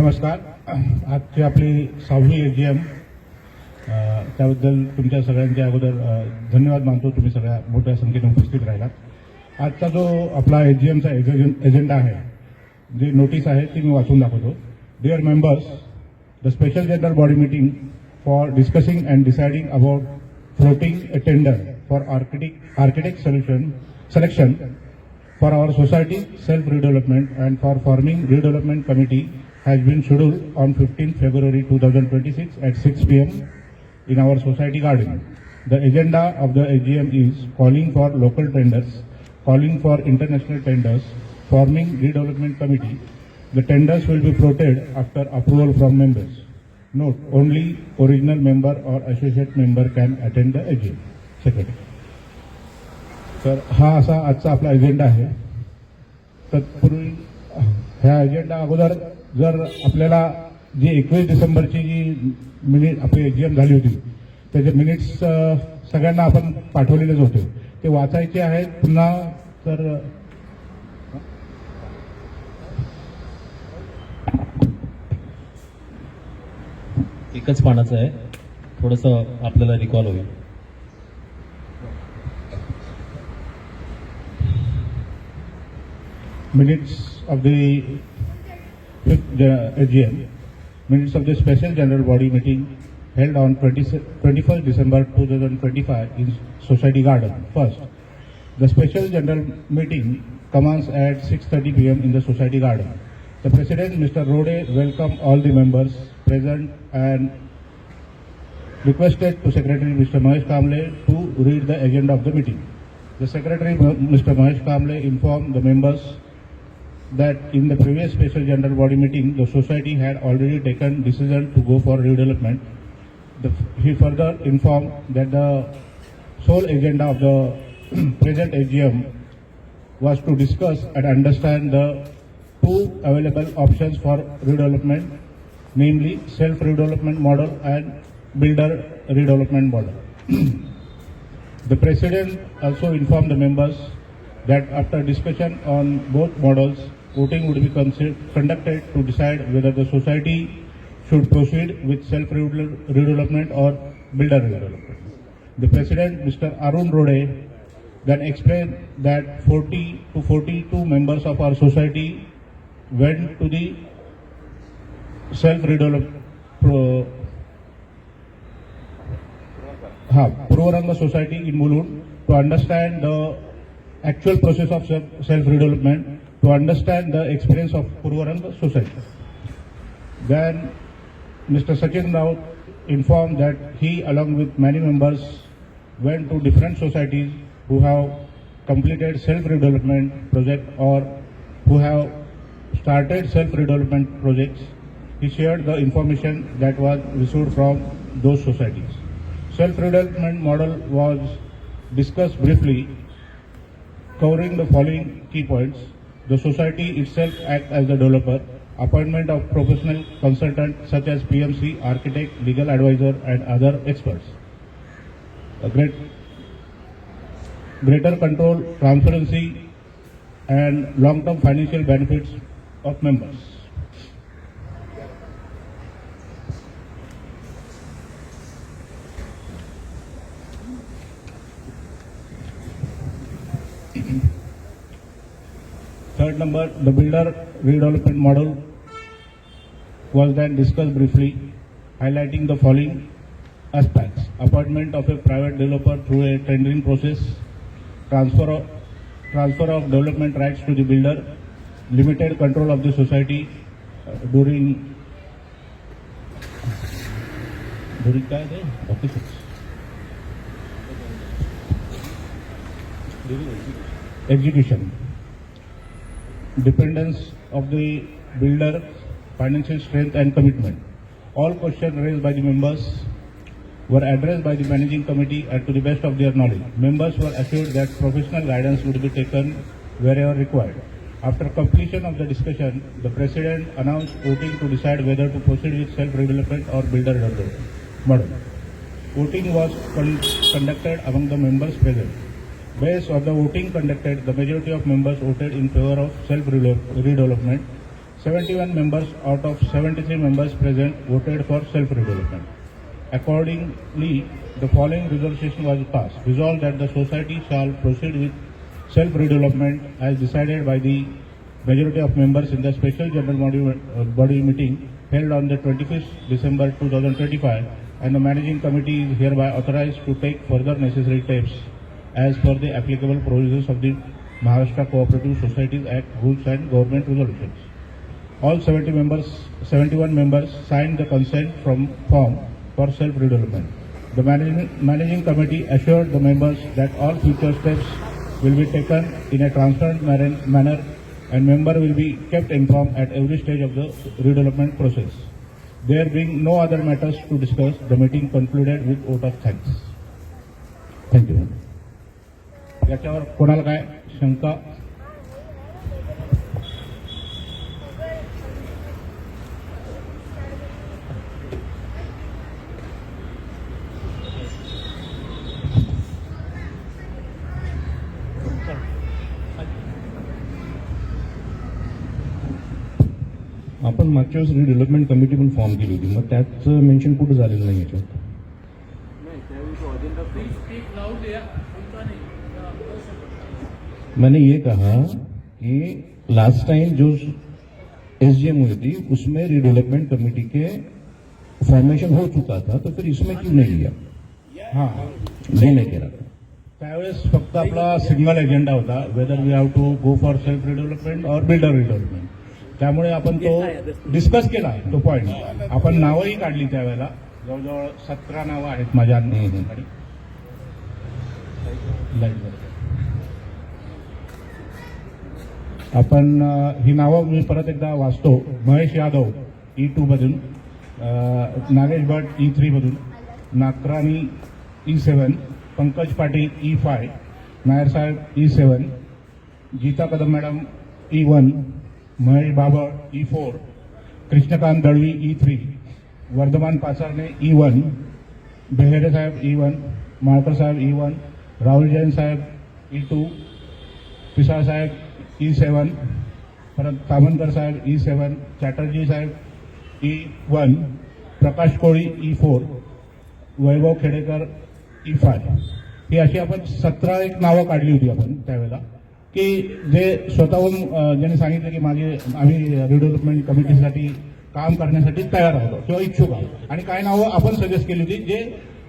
नमस्कार. आजची आपली 6वी AGM त्याबद्दल तुमच्या सगळ्यांच्या अगोदर धन्यवाद मानतो. तुम्ही सगळ्या मोठ्या संख्येने उपस्थित राहिलात. आजचा जो आपला AGMचा एजेंडा आहे, जी नोटीस आहे ती मी वाचून दाखवतो. Dear members, the special general body meeting for discussing and deciding about floating a tender for architect selection for our society self-redevelopment and for forming redevelopment committee has been scheduled on 15th February 2026 at 6 p.m. in our society garden. The agenda of the AGM is calling for local tenders, calling for international tenders, forming redevelopment committee. The tenders will be floated after approval from members. Note, only original member or associate member can attend the AGM. Secretary. तर हा असा आजचा आपला agenda आहे. तत्पूर्वी ह्या agenda अगोदर जर आपल्याला जी 21 डिसेंबरची जी आपली AGM झाली होती त्याचे मिनिट्स सगळ्यांना आपण पाठवलेलेच होते, ते वाचायचे आहेत पुन्हा. तर एकच पानाचं आहे, थोडंसं आपल्याला रिकॉल होईल. minutes of the AGM, minutes of the special general body meeting held on 21st December 2025 in Society Garden. First, the special general meeting commences at 6:30 p.m. in the Society Garden. The President, Mr. Rode, welcomed all the members present and requested to Secretary Mr. Mahesh Kamble to read the agenda of the meeting. The Secretary, Mr. Mahesh Kamble, informed the members that in the previous special general body meeting, the society had already taken decision to go for redevelopment. He further informed that the sole agenda of the present AGM was to discuss and understand the two available options for redevelopment, namely self-redevelopment model and builder redevelopment model. The President also informed the members that after discussion on both models, voting would be conducted to decide whether the society should proceed with self-redevelopment or builder redevelopment. The President, Mr. Arun Rode, then explained that 40 to 42 members of our society went to the Purvaranga Society in Mulund to understand the actual process of self-redevelopment, to understand the experience of Purvaranga Society. Then Mr. Sachin Raut informed that he, along with many members, went to different societies who have completed self-redevelopment project or who have started self-redevelopment projects. He shared the information that was received from those societies. Self-redevelopment model was discussed briefly, covering the following key points. The society itself acts as the developer, appointment of professional consultants such as PMC, architect, legal advisor and other experts. Greater control, transparency and long-term financial benefits of members. Third number, the builder redevelopment model was then discussed briefly, highlighting the following aspects: appointment of a private developer through a tendering process, transfer of development rights to the builder, limited control of the society during execution, dependence of the builder, financial strength and commitment. All questions raised by the members were addressed by the managing committee and to the best of their knowledge. Members were assured that professional guidance would be taken wherever required. After completion of the discussion, the President announced voting to decide whether to proceed with self-redevelopment or builder redevelopment model. Voting was conducted among the members present. Based on the voting conducted, the majority of members voted in favor of self-redevelopment. 71 members out of 73 members present voted for self-redevelopment. Accordingly, the following resolution was passed. Resolved that the society shall proceed with self-redevelopment as decided by the majority of members in the special general body meeting held on the 25th December 2025, and the managing committee is hereby authorized to take further necessary steps as per the applicable provisions of the Maharashtra Cooperative Societies Act rules and government resolutions. All 71 members signed the consent form for self-redevelopment. The managing committee assured the members that all future steps will be taken in a transparent manner, and member will be kept informed at every stage of the redevelopment process. There being no other matters to discuss, the meeting concluded with vote of thanks. Thank you. याच्यावर कोणाला काय शंका? आपण मागच्या वेळेस redevelopment committee पण form केली होती, मग त्याचं मेन्शन कुठं झालेलं नाही याच्यात. मैंने ये कहा कि लास्ट टाइम जो एसडीएम हुई थी उसमें रिडेवलपमेंट कमेटी के फॉर्मेशन हो चुका था, तो फिर इसमें क्यों नहीं लिया? हां, नहीं कह रहा था. त्यावेळेस फक्त आपला सिंगल एजेंडा होता, whether we have to go for self redevelopment और बिल्डर रिडेव्हलपमेंट. त्यामुळे आपण तो डिस्कस केला तो पॉईंट. आपण नावंही काढली त्यावेळेला, जवळजवळ 17 नावं आहेत माझ्या अंदाजाने. आपण ही नावं मी परत एकदा वाचतो. महेश यादव E2 मधून, नागेश भट E3 मधून, नाकराणी E7, पंकज पाटील E5, नायर साहेब E7, Geeta Kadam madam E1, Mahesh Babar E4, Krishnakant Dalvi E3, Vardhaman Pacharne E1, Behere साहेब E1, माळकर साहेब E1, राहुल जैन साहेब E2, पिसाळ साहेब E7, परत तामनकर साहेब E7, चॅटर्जी साहेब E1, प्रकाश कोळी E4, वैभव खेडेकर E5. ही अशी आपण 17 एक नावं काढली होती आपण त्यावेळेला, की जे स्वतःहून ज्यांनी सांगितलं की आम्ही रिडेव्हलपमेंट कमिटीसाठी काम करण्यासाठी तयार आहोत किंवा इच्छुक आहोत. आणि काही नावं आपण सजेस्ट केली होती जे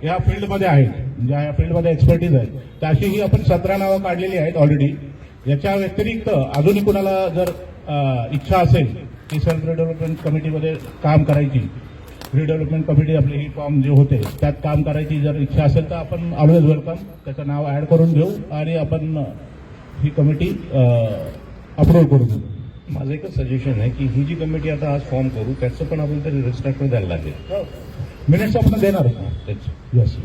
या फील्डमध्ये आहेत, ज्या या फील्डमध्ये एक्सपर्टीज आहेत, तर अशी ही आपण 17 नावं काढलेली आहेत ऑलरेडी. याच्या व्यतिरिक्त अजूनही कुणाला जर इच्छा असेल की सेल्फ रिडेव्हलपमेंट कमिटीमध्ये काम करायची, रिडेव्हलपमेंट कमिटी आपली ही फॉर्म जे होते त्यात काम करायची जर इच्छा असेल तर आपण ऑलवेज वेलकम, त्याचं नाव ॲड करून घेऊ आणि आपण ही कमिटी अप्रूव्ह करू. माझं एकच सजेशन आहे की ही जी कमिटी आता आज फॉर्म करू त्याचं पण आपण तरी रजिस्ट्रारकडे द्यायला लागेल. मिनिट्स आपण देणार येस.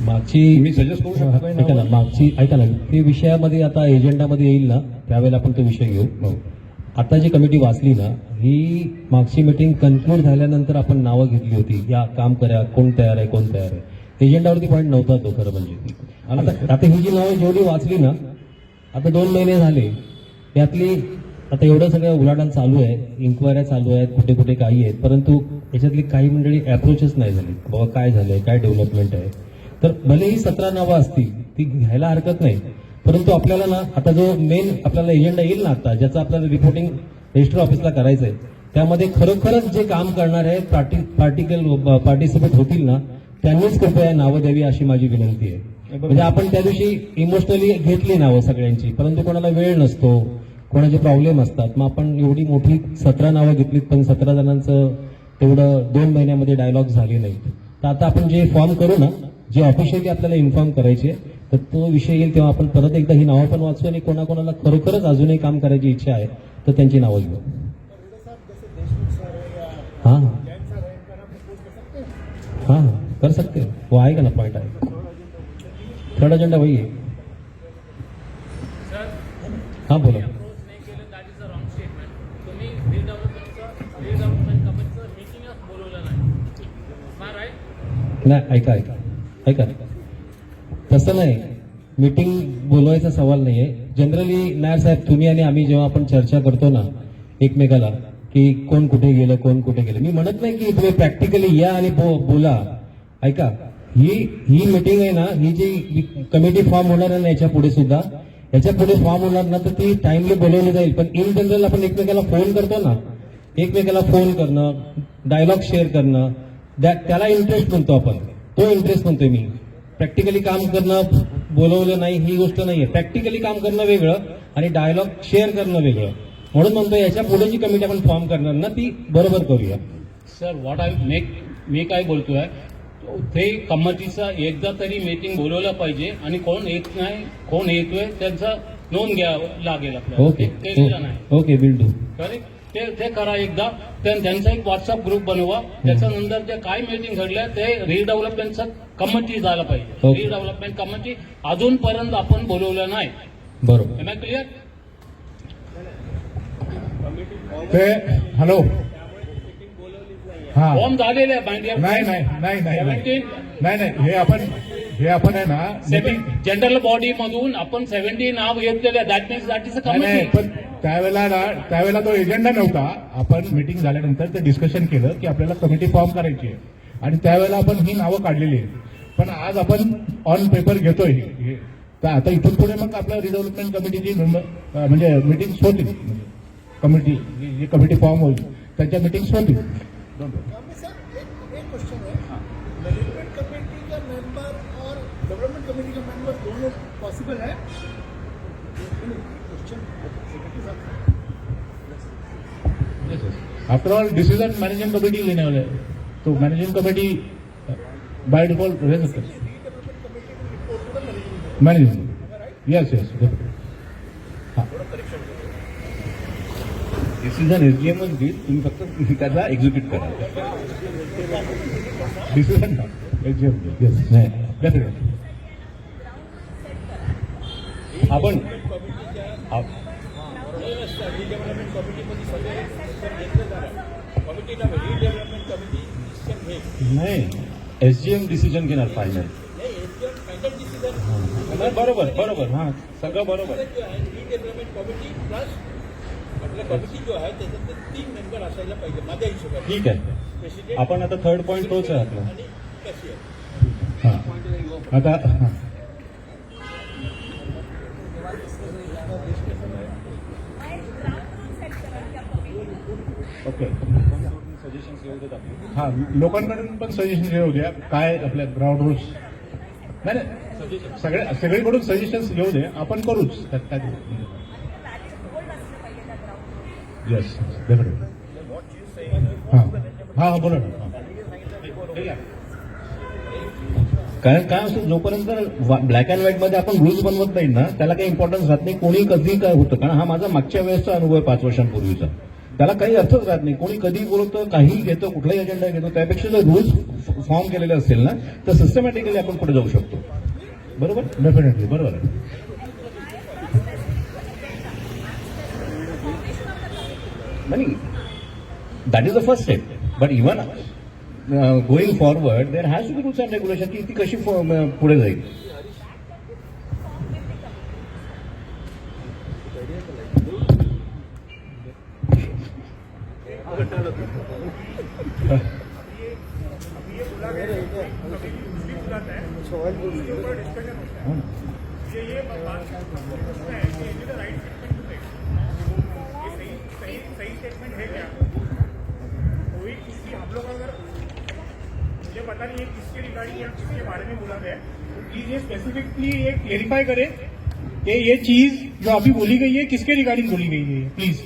मागची मी सजेस्ट करू शकतो काही ऐका ना, मागची ऐका ना, ते विषयामध्ये आता एजेंडामध्ये येईल ना, त्यावेळेला आपण तो विषय घेऊ. हो. आता जी कमिटी वाचली ना, ही मागची मीटिंग कन्क्लूड झाल्यानंतर आपण नावं घेतली होती, या काम करा, कोण तयार आहे कोण तयार आहे. एजेंडावरती पॉईंट नव्हता तो खरं म्हणजे. आता ही जी नावं जेवढी वाचली ना, आता 2 महिने झाले, यातली आता एवढं सगळं उलाढाल चालू आहे, इन्क्वायऱ्या चालू आहेत, कुठे कुठे काही आहेत, परंतु याच्यातली काही मंडळी अप्रोचच नाही झाली. बाबा काय झालंय, काय डेव्हलपमेंट आहे. तर भलेही 17 नावं असतील ती घ्यायला हरकत नाही, परंतु आपल्याला ना आता जो मेन आपल्याला एजेंडा येईल ना आता, ज्याचं आपल्याला रिपोर्टिंग रजिस्टर ऑफिसला करायचं आहे, त्यामध्ये खरोखरच जे काम करणार आहे पार्टिसिपेट होतील ना, त्यांनीच कृपया नावं द्यावी अशी माझी विनंती आहे. म्हणजे आपण त्या दिवशी इमोशनली घेतली नावं सगळ्यांची, परंतु कोणाला वेळ नसतो, कोणाचे प्रॉब्लेम असतात, मग आपण एवढी मोठी 17 नावं घेतलीत, पण 17 जणांचं तेवढं 2 महिन्यामध्ये डायलॉग झाले नाहीत. तर आता आपण जे फॉर्म करू ना, जे ऑफिशियली आपल्याला इन्फॉर्म करायचे, तर तो विषय येईल तेव्हा आपण परत एकदा ही नावं पण वाचू आणि कोणाकोणाला खरोखरच अजूनही काम करायची इच्छा आहे तर त्यांची नावं घेऊ. हां हां कर सकते, वो आएगा ना, पॉइंट आएगा. थर्ड एजेंडा वही है. हाँ बोलो. नाही, ऐका तसं नाही. मीटिंग बोलवायचा सवाल नाहीये. जनरली नायर साहेब तुम्ही आणि आम्ही जेव्हा आपण चर्चा करतो ना एकमेकाला की कोण कुठे गेलं कोण कुठे गेलं, मी म्हणत नाही की तुम्ही प्रॅक्टिकली या आणि बोला. ऐका, ही मीटिंग आहे ना, ही जी कमिटी फॉर्म होणार आहे ना याच्या पुढे सुद्धा, याच्या पुढे फॉर्म होणार ना तर ती टाइमली बोलवली जाईल. पण इन जनरल आपण एकमेकाला फोन करतो ना, एकमेकाला फोन करणं, डायलॉग शेअर करणं, त्याला इंटरेस्ट म्हणतो आपण. तो इंटरेस्ट म्हणतोय मी. प्रॅक्टिकली काम करणं, बोलवलं नाही ही गोष्ट नाहीये. प्रॅक्टिकली काम करणं वेगळं आणि डायलॉग शेअर करणं वेगळं. म्हणून म्हणतो याच्या पुढे जी कमिटी आपण फॉर्म करणार ना ती बरोबर करूया. सर व्हॉट आय मी काय बोलतोय, ते कमिटीचा एकदा तरी मीटिंग बोलवलं पाहिजे आणि कोण येत नाही कोण येतोय त्यांचा नोंद घ्यावं लागेल आपल्याला. ओके ते केलेलं नाही. Okay will do. करेक्ट. ते करा एकदा. त्यांचा एक व्हॉट्सअप ग्रुप बनवा. त्याच्यानंतर ते काय मीटिंग घडल्या ते रिडेव्हलपमेंटचा कमिटी झाला पाहिजे. ओके. रिडेव्हलपमेंट कमिटी अजूनपर्यंत आपण बोलवलं नाही. बरोबर. Am I clear? ते हॅलो हा फॉर्म झालेले आहे माय डिअर. नाही नाही नाही नाही नाही 17 नाही नाही हे आपण आहे ना मीटिंग जनरल बॉडी मधून आपण 70 नाव घेतलेले. That means that is a नाही कमिटी. पण त्यावेळेला तो एजेंडा नव्हता. आपण मीटिंग झाल्यानंतर ते डिस्कशन केलं की आपल्याला कमिटी फॉर्म करायची आहे आणि त्यावेळेला आपण ही नावं काढलेली आहेत. पण आज आपण ऑन पेपर घेतोय हे. तर आता इथून पुढे मग आपल्या रिडेव्हलपमेंट कमिटीची म्हणजे मीटिंग्स होतील. कमिटी जी कमिटी फॉर्म होईल त्यांच्या मीटिंग्स होतील. सर एक क्वेश्चन है, डेवलपमेंट कमेटी का मेंबर और डेवलपमेंट कमेटी का मेंबर दोनों पॉसिबल है? Question after all decision managing committee लेने वाले हैं. तो मैनेजिंग कमेटी बाय डिफॉल्ट रह सकते हैं. मैनेजिंग यस यस डिसिजन एसडीएमच घेईल, तुम्ही फक्त त्याचा एक्झिक्यूट करा. डिसीजन यस नाही डेफिनेटली. आपण नाही एसडीएम डिसिजन घेणार फायनल. बरोबर बरोबर हां सगळं बरोबर. कमिटी जो आहे त्याच्यात 3 मेंबर असायला पाहिजे माझ्या हिशोबाने. ठीक आहे. आपण आता थर्ड पॉईंट तोच आहे आपला. हां आता हां. ओके सजेशन्स घेऊ देत आपले. हा लोकांकडून पण सजेशन घेऊ द्या काय आपल्या ग्राउंड रूल्स. नाही नाही सगळीकडून सजेशन्स घेऊ दे, आपण करूच त्यात काय. Yes definitely. हां हां बोला ना. कारण काय असतं जोपर्यंत ब्लॅक अँड व्हाईट मध्ये आपण रूल्स बनवत नाही ना त्याला काही इम्पॉर्टन्स राहत नाही. कोणी कधी काय होतं, कारण हा माझा मागच्या वेळेसचा अनुभव आहे 5 वर्षांपूर्वीचा. त्याला काही अर्थच राहत नाही. कोणी कधी बोलतं, काही घेतो, कुठलाही अजेंडा घेतो. त्यापेक्षा जर रूल्स फॉर्म केलेले असतील ना तर सिस्टमॅटिकली आपण पुढे जाऊ शकतो. बरोबर. डेफिनेटली बरोबर आहे. नाही that is the first step. But even going forward there has to be rules and regulation की ती कशी पुढे जाईल. सही स्टेटमेंट है क्या? कोई किसी हम लोग अगर मुझे पता नहीं है किसके रिगार्डिंग या किसके बारे में बोला गया, तो प्लीज ये स्पेसिफिकली ये क्लेरिफाई करें कि ये चीज जो अभी बोली गई है किसके रिगार्डिंग बोली गई है प्लीज.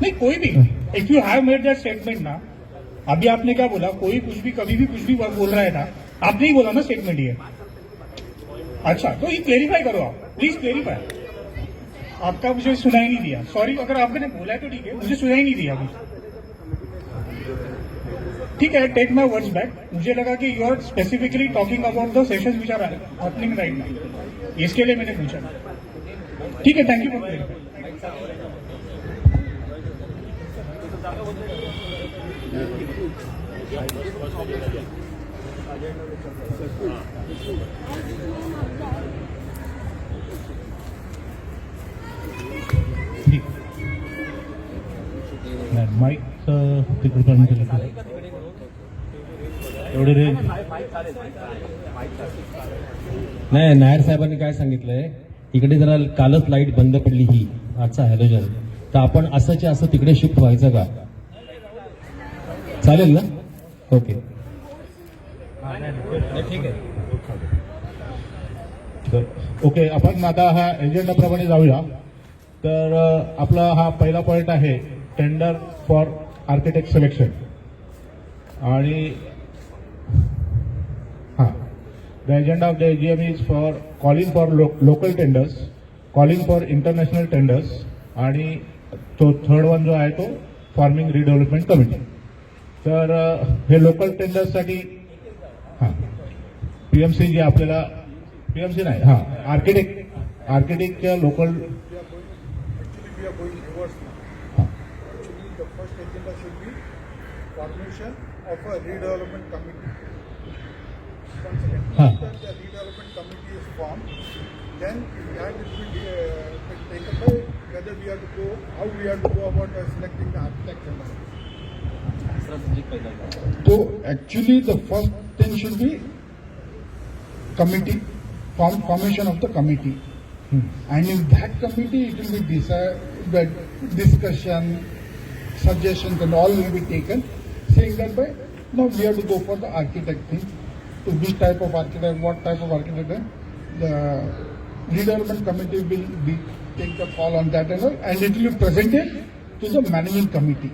नहीं कोई भी if you have made that statement ना, अभी आपने क्या बोला, कोई कुछ भी कभी भी कुछ भी बोल रहा है ना, आपने ही बोला ना स्टेटमेंट ये. अच्छा तो ये क्लेरिफाई करो आप प्लीज क्लेरिफाई. आपका मुझे सुनाई नहीं दिया. सॉरी अगर आपने बोला है तो ठीक है, मुझे सुनाई नहीं दिया कुछ. ठीक है, टेक माई वर्ड्स बैक. मुझे लगा कि you are specifically talking about the sessions which are happening right now. इसके लिए मैंने पूछा. ठीक है, थैंक यू फॉर क्लेरिफाई. ठीक नाही माईकचं तिकडपर्यंत केलं तर. एवढे रेंज नाही, नायर साहेबांनी काय सांगितलंय, इकडे जरा कालच लाईट बंद पडली ही आजचा हॅलोजन, तर आपण असंच्या असं तिकडे शिफ्ट व्हायचं का? चालेल ना? ओके, ठीक आहे. तर ओके, आपण आता हा एजेंडाप्रमाणे जाऊया. तर आपला हा पहिला पॉईंट आहे टेंडर फॉर आर्किटेक्ट सिलेक्शन. आणि हां, the agenda of the AGM is for calling for local tenders, calling for international tenders, आणि तो थर्ड वन जो आहे तो फॉर्मिंग रिडेव्हलपमेंट कमिटी. तर हे लोकल टेंडर्ससाठी हां पीएमसी जे आपल्याला पीएमसी नाही, हां आर्किटेक्टच्या local. Actually, we are going reverse now. हां Actually, the first agenda should be formation of a redevelopment committee. Once again, Huh. after the redevelopment committee is formed, then that will be taken by whether we have to go, how we have to go about selecting the architect and all. So actually, the first thing should be committee, formation of the committee. And in that committee, it will be the discussion, suggestions, and all will be taken, saying that by now we have to go for the architect thing, to which type of architect, what type of architect. The redevelopment committee will take the call on that and all, and it will be presented to the managing committee,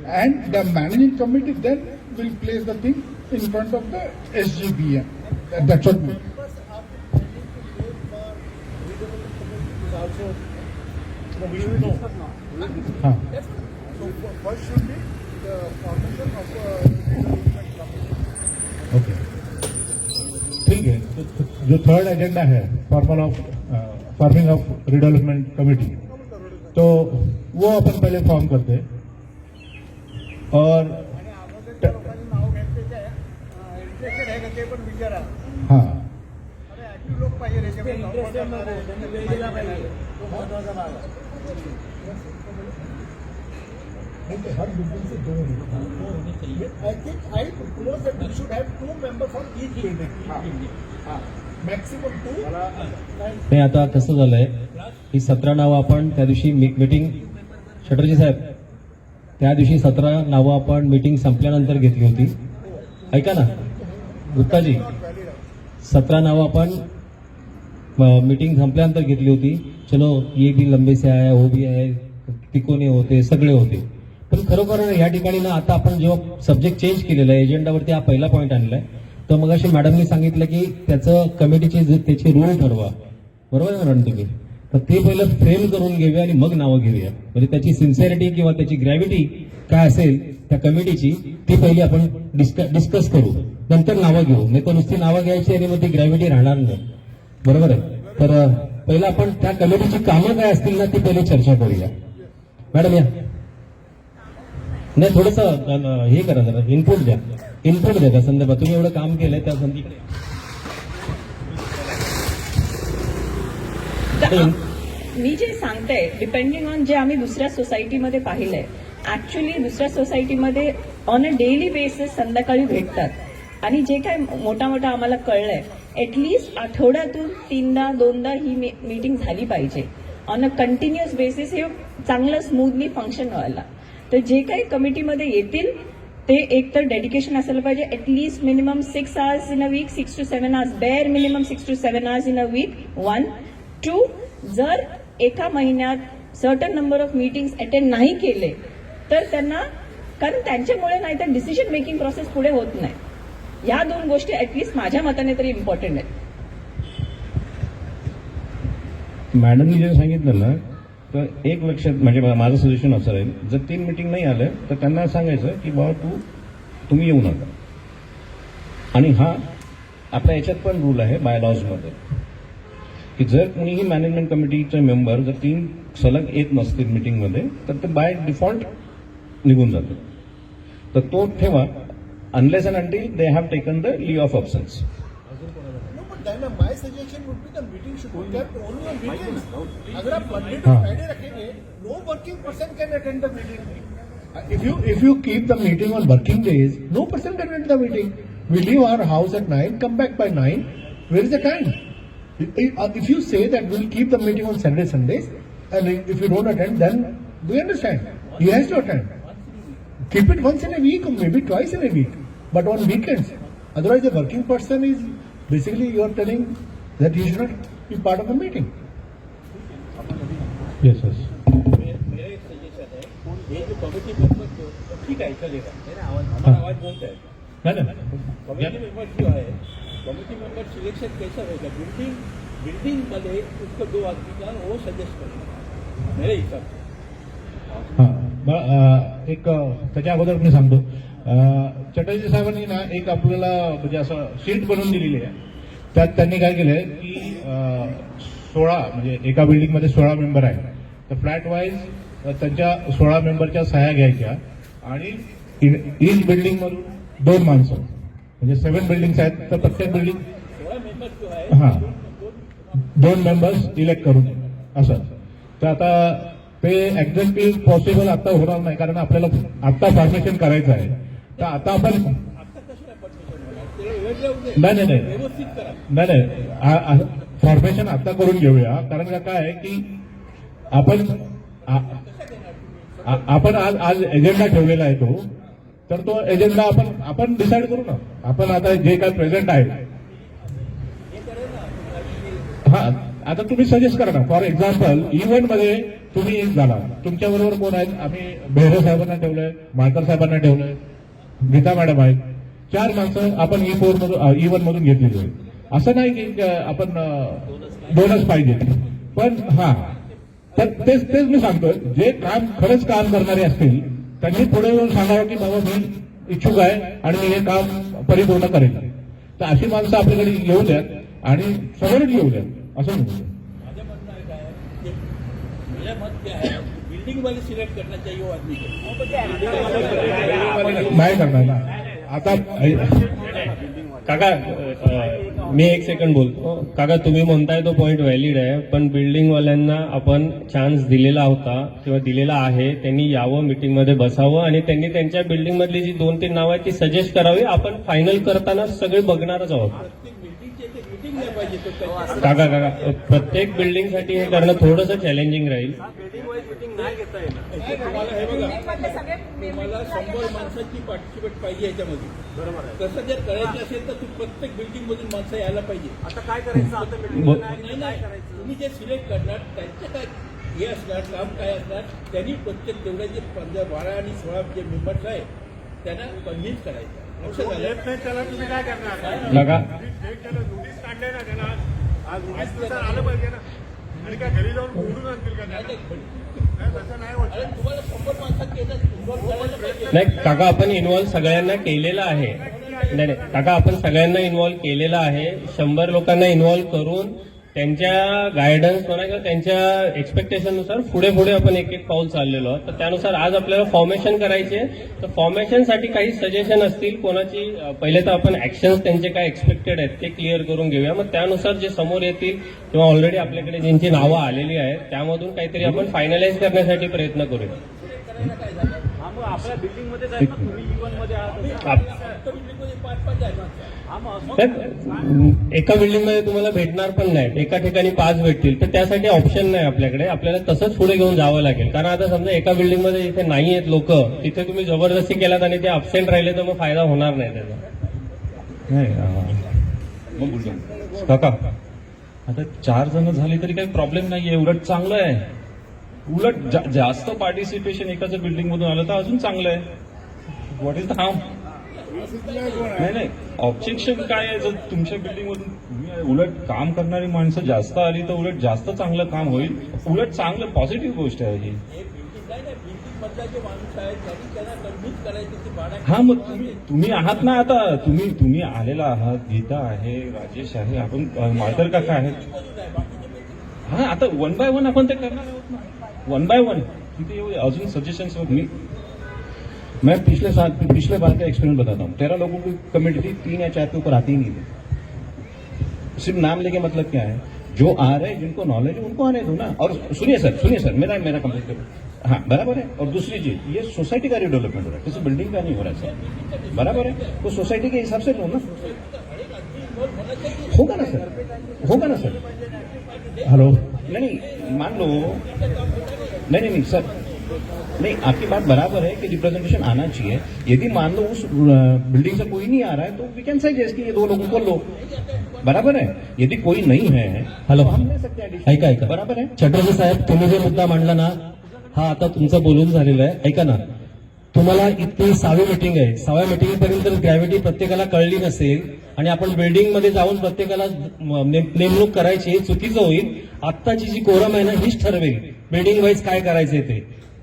and the managing committee then will place the thing in front of the SGBM. That's what. हां So first should be the formation of a redevelopment committee. Okay, ठीक है. जो third agenda है forming of redevelopment committee, तो वो अपन पहले form करते हैं. और आणि अगोदरच्या लोकांनी नाव घ्यायचं इंटरेस्टेड आहे का ते पण विचारा. हां अरे ऍक्टिव्ह लोक पाहिजे त्याच्यामध्ये नाव करणारे, तो महत्वाचा भाग आहे. हर बिल्डिंग से दो I think I propose that we should have 2 members for each building. Maximum 2. नाही, आता कसं झालंय, ही 17 नावं आपण त्या दिवशी मीटिंग, शटर्जी साहेब, त्या दिवशी 17 नावं आपण मीटिंग संपल्यानंतर घेतली होती. ऐका ना गुप्ताजी, 17 नावं आपण मीटिंग संपल्यानंतर घेतली होती. चलो ये भी लंबे से आया, वो भी आहे, तिकोने होते, सगळे होते. पण खरोखर या ठिकाणी ना, आता आपण जेव्हा सब्जेक्ट चेंज केलेला आहे, एजेंडावरती हा पहिला पॉईंट आणलाय, तर मग अशी मॅडमनी सांगितलं की त्याचं कमिटीचे त्याचे रूल ठरवा. बरोबर आहे मॅडम तुम्ही? तर ते पहिलं फ्रेम करून घेऊया आणि मग नावं घेऊया. म्हणजे त्याची सिन्सिअरिटी किंवा त्याची ग्रॅव्हिटी काय असेल त्या कमिटीची, ती पहिली आपण डिस्कस करू, नंतर नावं घेऊ. नाही तर नुसती नावं घ्यायची आणि मग ती ग्रॅव्हिटी राहणार नाही. बरोबर आहे? तर पहिलं आपण त्या कमिटीची कामं काय असतील ना, ती पहिले चर्चा करूया. मॅडम या. नाही, थोडंसं हे करा, जरा इनपुट द्या त्या संदर्भात. तुम्ही एवढं काम केलंय त्या संदर्भात. मी जे सांगते डिपेंडिंग ऑन जे आम्ही दुसऱ्या सोसायटीमध्ये पाहिलंय, ऍक्च्युली दुसऱ्या सोसायटीमध्ये ऑन अ डेली बेसिस संध्याकाळी भेटतात आणि जे काय मोठा मोठा आम्हाला कळलंय, ऍटलिस्ट आठवड्यातून 3दा 2दा ही मीटिंग झाली पाहिजे ऑन अ कंटिन्युअस बेसिस, हे चांगलं स्मूथली फंक्शन व्हायला. तर जे काही कमिटीमध्ये येतील ते एक तर डेडिकेशन असायला पाहिजे, at least minimum 6 hours in a week, 6 to 7 hours, bare minimum 6 to 7 hours in a week. 1, 2, जर एका महिन्यात certain number of meetings attend नाही केले तर त्यांना, कारण त्यांच्यामुळे नाही तर डिसिजन मेकिंग प्रोसेस पुढे होत नाही. या 2 गोष्टी ऍटलिस्ट माझ्या मताने तरी इम्पॉर्टंट आहेत. मॅडमनी जे सांगितलं ना, तर एक लक्षात, म्हणजे माझं सजेशन असं राहील, जर 3 मीटिंग नाही आलं तर त्यांना सांगायचं की बाबा तुम्ही येऊ नका. आणि हा आपल्या याच्यात पण रूल आहे बायलॉजमध्ये की जर कोणीही मॅनेजमेंट कमिटीचे मेंबर जर 3 सलग येत नसतील मीटिंगमध्ये तर ते बाय डिफॉल्ट निघून जातं. तर तो ठेवा. unless and until they have taken the leave of absence. No, but then my suggestion would be the meeting should be kept only on weekends. अगर आप Monday to हाँ. Friday रखेंगे, no working person can attend the meeting. If you keep the meeting on working days, no person can attend the meeting. We leave our house at 9, come back by 9. Where is the time? If you say that we'll keep the meeting on Saturday, Sundays, and if you don't attend, then we understand. He has to attend. Keep it once in a week or maybe twice in a week, but on weekends. Otherwise, the working person is basically you are telling that he should not be part of the meeting. Yes, yes. मेरा एक suggestion है, ये जो committee member ठीक है चलेगा, हमारा आवाज बोलता है। कमिटी मेंबर जो है, कमिटी मेंबर सिलेक्शन कैसा होगा? बिल्डिंग मध्ये उसको 2 आदमी का वो सजेस्ट करेगा मेरे हिसाब से। एक त्याच्या अगोदर मी सांगतो चटर्जी साहेबांनी ना एक आपल्याला म्हणजे असं शीट बनवून दिलेली आहे. त्यात त्यांनी काय केलंय की 16 म्हणजे एका बिल्डिंगमध्ये 16 मेंबर आहेत, तर फ्लॅट वाईज त्यांच्या 16 मेंबरच्या सह्या घ्यायच्या आणि ईच बिल्डिंग मधून 2 माणसं म्हणजे 7 बिल्डिंग्स आहेत, तर प्रत्येक बिल्डिंग 16 मेंबर जो है हा 2 मेंबर्स इलेक्ट करून असं. तर आता ते एक्झॅक्टली पॉसिबल आता होणार नाही, कारण आपल्याला आता फॉर्मेशन करायचं आहे. तर आता आपण आता कसं काय परमिशन होणार? त्याला वेळ जाऊ दे, नाही व्यवस्थित करा. नाही फॉर्मेशन आता करून घेऊया. कारण का काय आहे की आपण आज एजेंडा ठेवलेला आहे तो, तर तो एजेंडा आपण डिसाईड करू ना. आपण आता जे काय प्रेझेंट आहे हा आता तुम्ही सजेस्ट करा ना. फॉर एक्झाम्पल इव्हेंट मध्ये तुम्ही एक झाला, तुमच्या बरोबर कोण आहेत? आम्ही बेहरे साहेबांना ठेवलंय, माळकर साहेबांना ठेवलंय, गीता मॅडम आहेत. 4 माणसं आपण E1 मधून घेतलेली आहे. असं नाही की आपण 2च पाहिजे, पण हा तर तेच मी सांगतोय, जे खरंच काम करणारे असतील त्यांनी पुढे येऊन सांगावं की बाबा मी इच्छुक आहे आणि मी हे काम परिपूर्ण करेन. तर अशी माणसं आपल्याकडे येऊ द्यात आणि सगळेच येऊ द्यात असं म्हणतो. माझं म्हणणं आहे काय की मेरा मत क्या है, बिल्डिंग वाले सिलेक्ट करना चाहिए वो आदमी को। नाही करणार ना आता. काका मी एक सेकंड बोलतो. काका तुम्ही म्हणताय तो पॉईंट व्हॅलिड आहे, पण बिल्डिंगवाल्यांना आपण चान्स दिलेला होता किंवा दिलेला आहे. त्यांनी यावं, मीटिंगमध्ये बसावं आणि त्यांनी त्यांच्या बिल्डिंग मधली जी 2-3 नावं आहेत ती सजेस्ट करावी. आपण फायनल करताना सगळे बघणारच आहोत. मीटिंग नाही पाहिजे तो काका प्रत्येक बिल्डिंगसाठी हे करणं थोडंसं चॅलेंजिंग राहील. तुम्हाला हे बघा, तुम्हाला 100 माणसांची पार्टिसिपेट पाहिजे याच्यामध्ये. बरोबर आहे. तसं जर करायचं असेल तर प्रत्येक बिल्डिंग मधून माणसं यायला पाहिजे. आता काय करायचं? नाही तुम्ही जे सिलेक्ट करणार त्यांचं काय हे असणार, काम काय असणार, त्यांनी प्रत्येक तेवढे जे 15, 12 आणि 16 जे मेंबर्स आहेत त्यांना कन्व्हिन्स करायचं. लक्षात आलं? नाही त्याला तुम्ही काय करणार? काका नोटीस काढले ना त्याला, आज नोटीस आलं पाहिजे ना. आणि काय घरी जाऊन बोलून आणतील का त्याला? नाही, तसं नाही होत. अरे तुम्हाला 100 माणसात इन्व्हॉल्व करायला पाहिजे. नाही काका आपण इन्व्हॉल्व सगळ्यांना केलेलं आहे. नाही काका आपण सगळ्यांना इन्व्हॉल्व केलेलं आहे. 100 लोकांना इन्व्हॉल्व करून त्यांच्या गायडन्स म्हणा किंवा त्यांच्या एक्सपेक्टेशननुसार पुढे आपण एक पाऊल चाललेलो आहोत. तर त्यानुसार आज आपल्याला फॉर्मेशन करायचे. तर फॉर्मेशनसाठी काही सजेशन असतील कोणाची, पहिले तर आपण ऍक्शन्स त्यांचे काय एक्सपेक्टेड आहेत ते क्लिअर करून घेऊया. मग त्यानुसार जे समोर येतील किंवा ऑलरेडी आपल्याकडे ज्यांची नावं आलेली आहेत त्यामधून काहीतरी आपण फायनलाइज करण्यासाठी प्रयत्न करूया. आपल्या बिल्डिंग मध्ये जाईल ना, तुम्ही E1 मध्ये आहात, बिल्डिंग मध्ये 5-5 आहेत. एका बिल्डिंगमध्ये तुम्हाला भेटणार पण नाही, एका ठिकाणी 5 भेटतील. तर त्यासाठी ऑप्शन नाही आपल्याकडे, आपल्याला तसंच पुढे घेऊन जावं लागेल. कारण आता समजा एका बिल्डिंगमध्ये जिथे नाही आहेत लोक, तिथे तुम्ही जबरदस्ती केलात आणि ते अब्सेंट राहिले तर मग फायदा होणार नाही त्याचा. नाही काका आता 4 जण झाली तरी काही प्रॉब्लेम नाहीये, उलट चांगलं आहे. उलट जास्त पार्टिसिपेशन एकाच बिल्डिंग मधून आलं तर अजून चांगलं आहे. What is the harm? नाही ऑब्जेक्शन काय आहे? जर तुमच्या बिल्डिंग मधून तुम्ही उलट काम करणारी माणसं जास्त आली तर उलट जास्त चांगलं काम होईल. उलट चांगलं पॉझिटिव्ह गोष्ट आहे ही. बिल्डिंग मधला जे माणूस आहे त्यांनी त्यांना कन्व्हिन्स करायचं की भाडा. हा मग तुम्ही आहात ना आता, तुम्ही आलेला आहात, गीता आहे, राजेश आहे, आपण माळकर काका आहेत. हा आता 1 by 1 आपण ते करणार आहोत ना, 1 by 1 तिथे अजून सजेशन्स मी मैं पिछले बार का एक्सपीरियंस बताता हूँ। 13 लोगों की कमेटी थी, 3 या 4 के ऊपर आते ही नहीं थे। सिर्फ नाम लेके मतलब क्या है, जो आ रहे हैं जिनको नॉलेज है उनको आने दो ना। और सुनिए सर, मेरा कंप्लीट करो। हाँ बराबर है। और दूसरी चीज, ये सोसाइटी का रिडेवलपमेंट हो रहा है, किसी बिल्डिंग का नहीं हो रहा है सर, बराबर है। तो सोसाइटी के हिसाब से लो ना, होगा ना सर। हेलो, नहीं मान लो, नहीं सर, नहीं आपकी बात बराबर है कि रिप्रेजेंटेशन आना चाहिए। यदि मान लो उस बिल्डिंग से कोई नहीं आ रहा है तो वी कैन सजेस्ट कि ये 2 लोगों को लो, बराबर है। यदि कोई नहीं है हॅलो, तो हम ले सकते हैं addition. ऐका बराबर आहे. चटर्जी साहेब, तुम्ही जे मुद्दा मांडला ना, हा आता तुमचं बोलून झालेलं आहे. ऐका ना, तुम्हाला इतकी 6वी मीटिंग आहे, 6व्या मीटिंगपर्यंत ग्रॅव्हिटी प्रत्येकाला कळली नसेल आणि आपण बिल्डिंग मध्ये जाऊन प्रत्येकाला नेमणूक करायची, हे चुकीचं होईल. आत्ताची जी कोरम आहे ना, हीच ठरवेल बिल्डिंग वाईज काय करायचंय ते.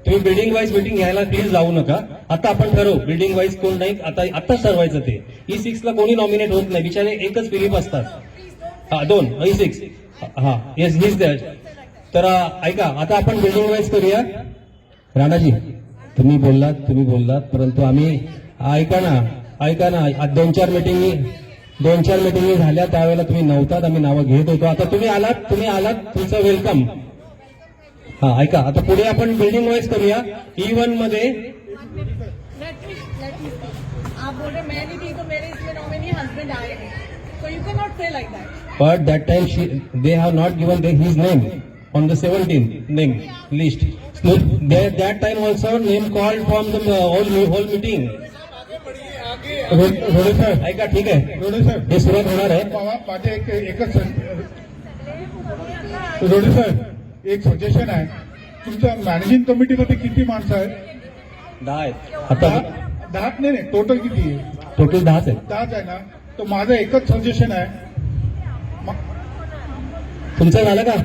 तुम्ही बिल्डिंग वाईज मीटिंग घ्यायला प्लीज जाऊ नका. आता आपण ठरवू बिल्डिंग वाईज कोण नाही, आत्ताच ठरवायचं ते. E6 ला कोणी नॉमिनेट होत नाही, बिचारे एकच फिलिप असतात. 2 E6 हा येस हीच द्या. तर ऐका, आता आपण बिल्डिंग वाईज करूया. राणाजी तुम्ही बोललात, परंतु आम्ही ऐका ना 2-4 मीटिंगी झाल्या, त्यावेळेला तुम्ही नव्हतात, आम्ही नावं घेत होतो. आता तुम्ही आलात, तुमचं वेलकम. हा ऐका, आता पुढे आपण बिल्डिंग वाईज करूया. E1 मध्ये आप बोल रहे मैं नहीं थी तो मेरे इसमें नॉमिनी हस्बैंड आए हैं, so you cannot say like that. but that time they have not given his name on the 17th name list. So that time also name called from the whole meeting. Rode साहेब, ऐका, ठीक आहे, रोडे साहेब, हे सुरुवात होणार आहे. माझे एकच रोडे साहेब, एक सजेशन आहे. तुमच्या मॅनेजिंग कमिटीमध्ये किती माणसं आहेत? 10 आहेत आता. 10 नाही, टोटल किती आहे? टोटल 10 आहेत. 10 आहे ना. तर माझं एकच सजेशन आहे. तुमचं झालं का?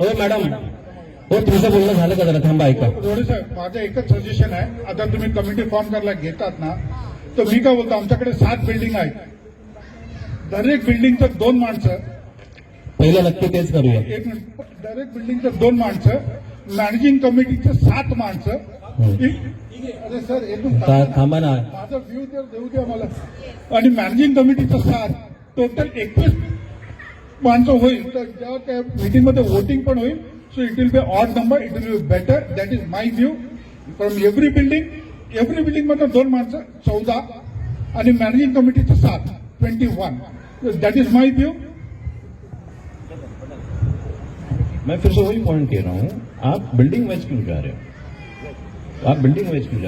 हो मॅडम, हो तुमचं बोलणं झालं का? जरा थांबा, ऐका. रोडे साहेब, माझं एकच सजेशन आहे. आता तुम्ही कमिटी फॉर्म करायला घेतात ना, तर मी काय बोलतो, आमच्याकडे 7 बिल्डिंग आहेत. दरेक बिल्डिंगचं 2 माणसं, पहिलं नक्की तेच करूया. एक मिनिट, दरेक बिल्डिंगचं 2 माणसं, मॅनेजिंग कमिटीचं 7 माणसं. अरे सर, एक मिनिट थांबा ना. माझा व्ह्यू देऊ द्या मला. आणि मॅनेजिंग कमिटीचं 7, टोटल 21 माणसं होईल. तर जेव्हा त्या मीटिंगमध्ये वोटिंग पण होईल, so it will be odd number, it will be better. That is my view. From every building मध्ये 2 माणसं 14 आणि मॅनेजिंग कमिटीचं 7, 21. That is my view. मैं फिर से वही पॉइंट कह रहा हूं, आप बिल्डिंग वाइज क्यों जा रहे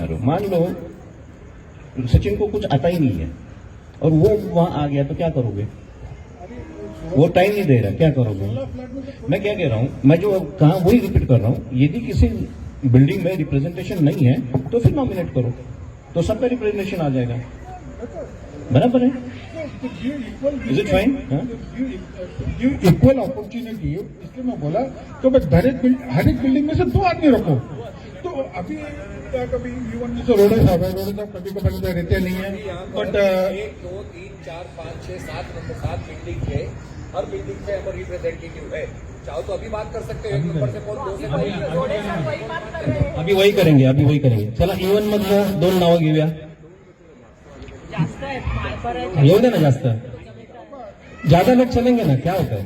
हो? मान लो सचिन को कुछ आता ही नहीं है और वो वहां आ गया तो क्या करोगे? वो टाइम नहीं दे रहा, क्या करोगे? मैं क्या कह रहा हूं, मैं जो कहा वही रिपीट कर रहा हूं. यदि किसी बिल्डिंग में रिप्रेजेंटेशन नहीं है तो फिर नॉमिनेट करो, तो सबका रिप्रेजेंटेशन आ जाएगा. बराबर है. Is it fine? Equal opportunity, इसलिए मैं बोला तो हर एक बिल्डिंग में से 2 आदमी रखो. तो अभी कभी E1 से रोडे साहब कभी कभी रहते नहीं है, बट 1 2 3 4 5 6 7 नंबर 7 बिल्डिंग है. हर बिल्डिंग से हमारे रिप्रेजेंटेटिव है. चाहो तो अभी बात कर सकते हैं, 1 नंबर से कौन 2 से कौन. रोडे साहब वही बात कर रहे हैं. अभी वही करेंगे. चला E1 मधलं 2 नावं घेऊया. जास्त आहे परत येऊ दे ना जास्त. ज्यादा लोग चलेंगे ना, क्या होता है?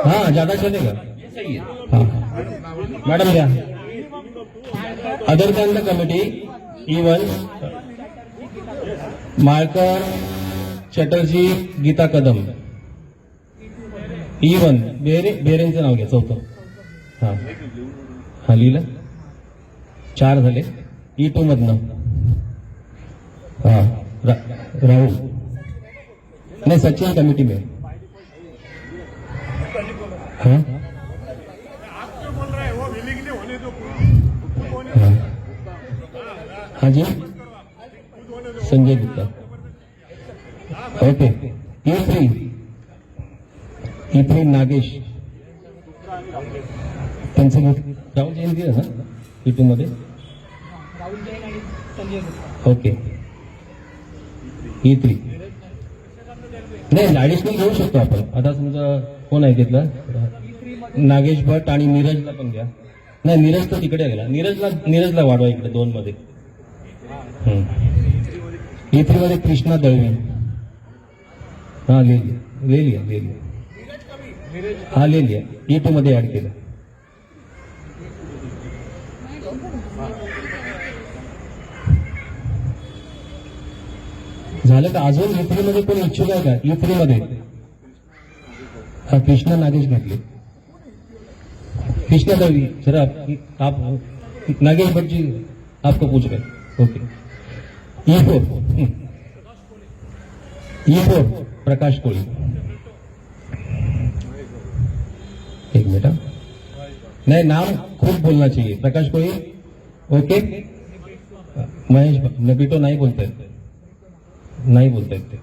हाँ ज्यादा चलेगा. सही है. हाँ मैडम क्या other than the committee E1 Malkar, Chatterjee, Geeta Kadam. E1 बेरेंचं नाव घ्या, 4थं. हा लिहिलं. 4 झाले. E2 मधनं राहुल नहीं, सचिन कमिटी में. हाँ हाँ जी, संजय गुप्ता. ओके. E3 नागेश. त्यांचं राहुल जैन दिलं ना E2 मध्ये. ओके. E3 नाही, ऍडिशनल घेऊ शकतो आपण. आता समजा कोण आहे तिथलं, नागेश भट आणि नीरजला पण घ्या. नाही नीरज तर तिकडे गेला. नीरजला वाढवा इकडे 2 मध्ये. E3 मध्ये कृष्णा दळवी. हा ले लिया. हा ले लिया. E2 मध्ये ऍड केलं. झालं का? अजून E3 मध्ये कोण इच्छुक आहे का? E3 मध्ये हा कृष्णा नागेश घेतले. कृष्णा दळवी जरा आप नागेश भट्ट जी आपको पूछ रहे. ओके. E4 प्रकाश कोळी. एक मिनट. नहीं नाम खूब बोलना चाहिए. प्रकाश कोळी. ओके. महेश नबीटो नहीं बोलते ते.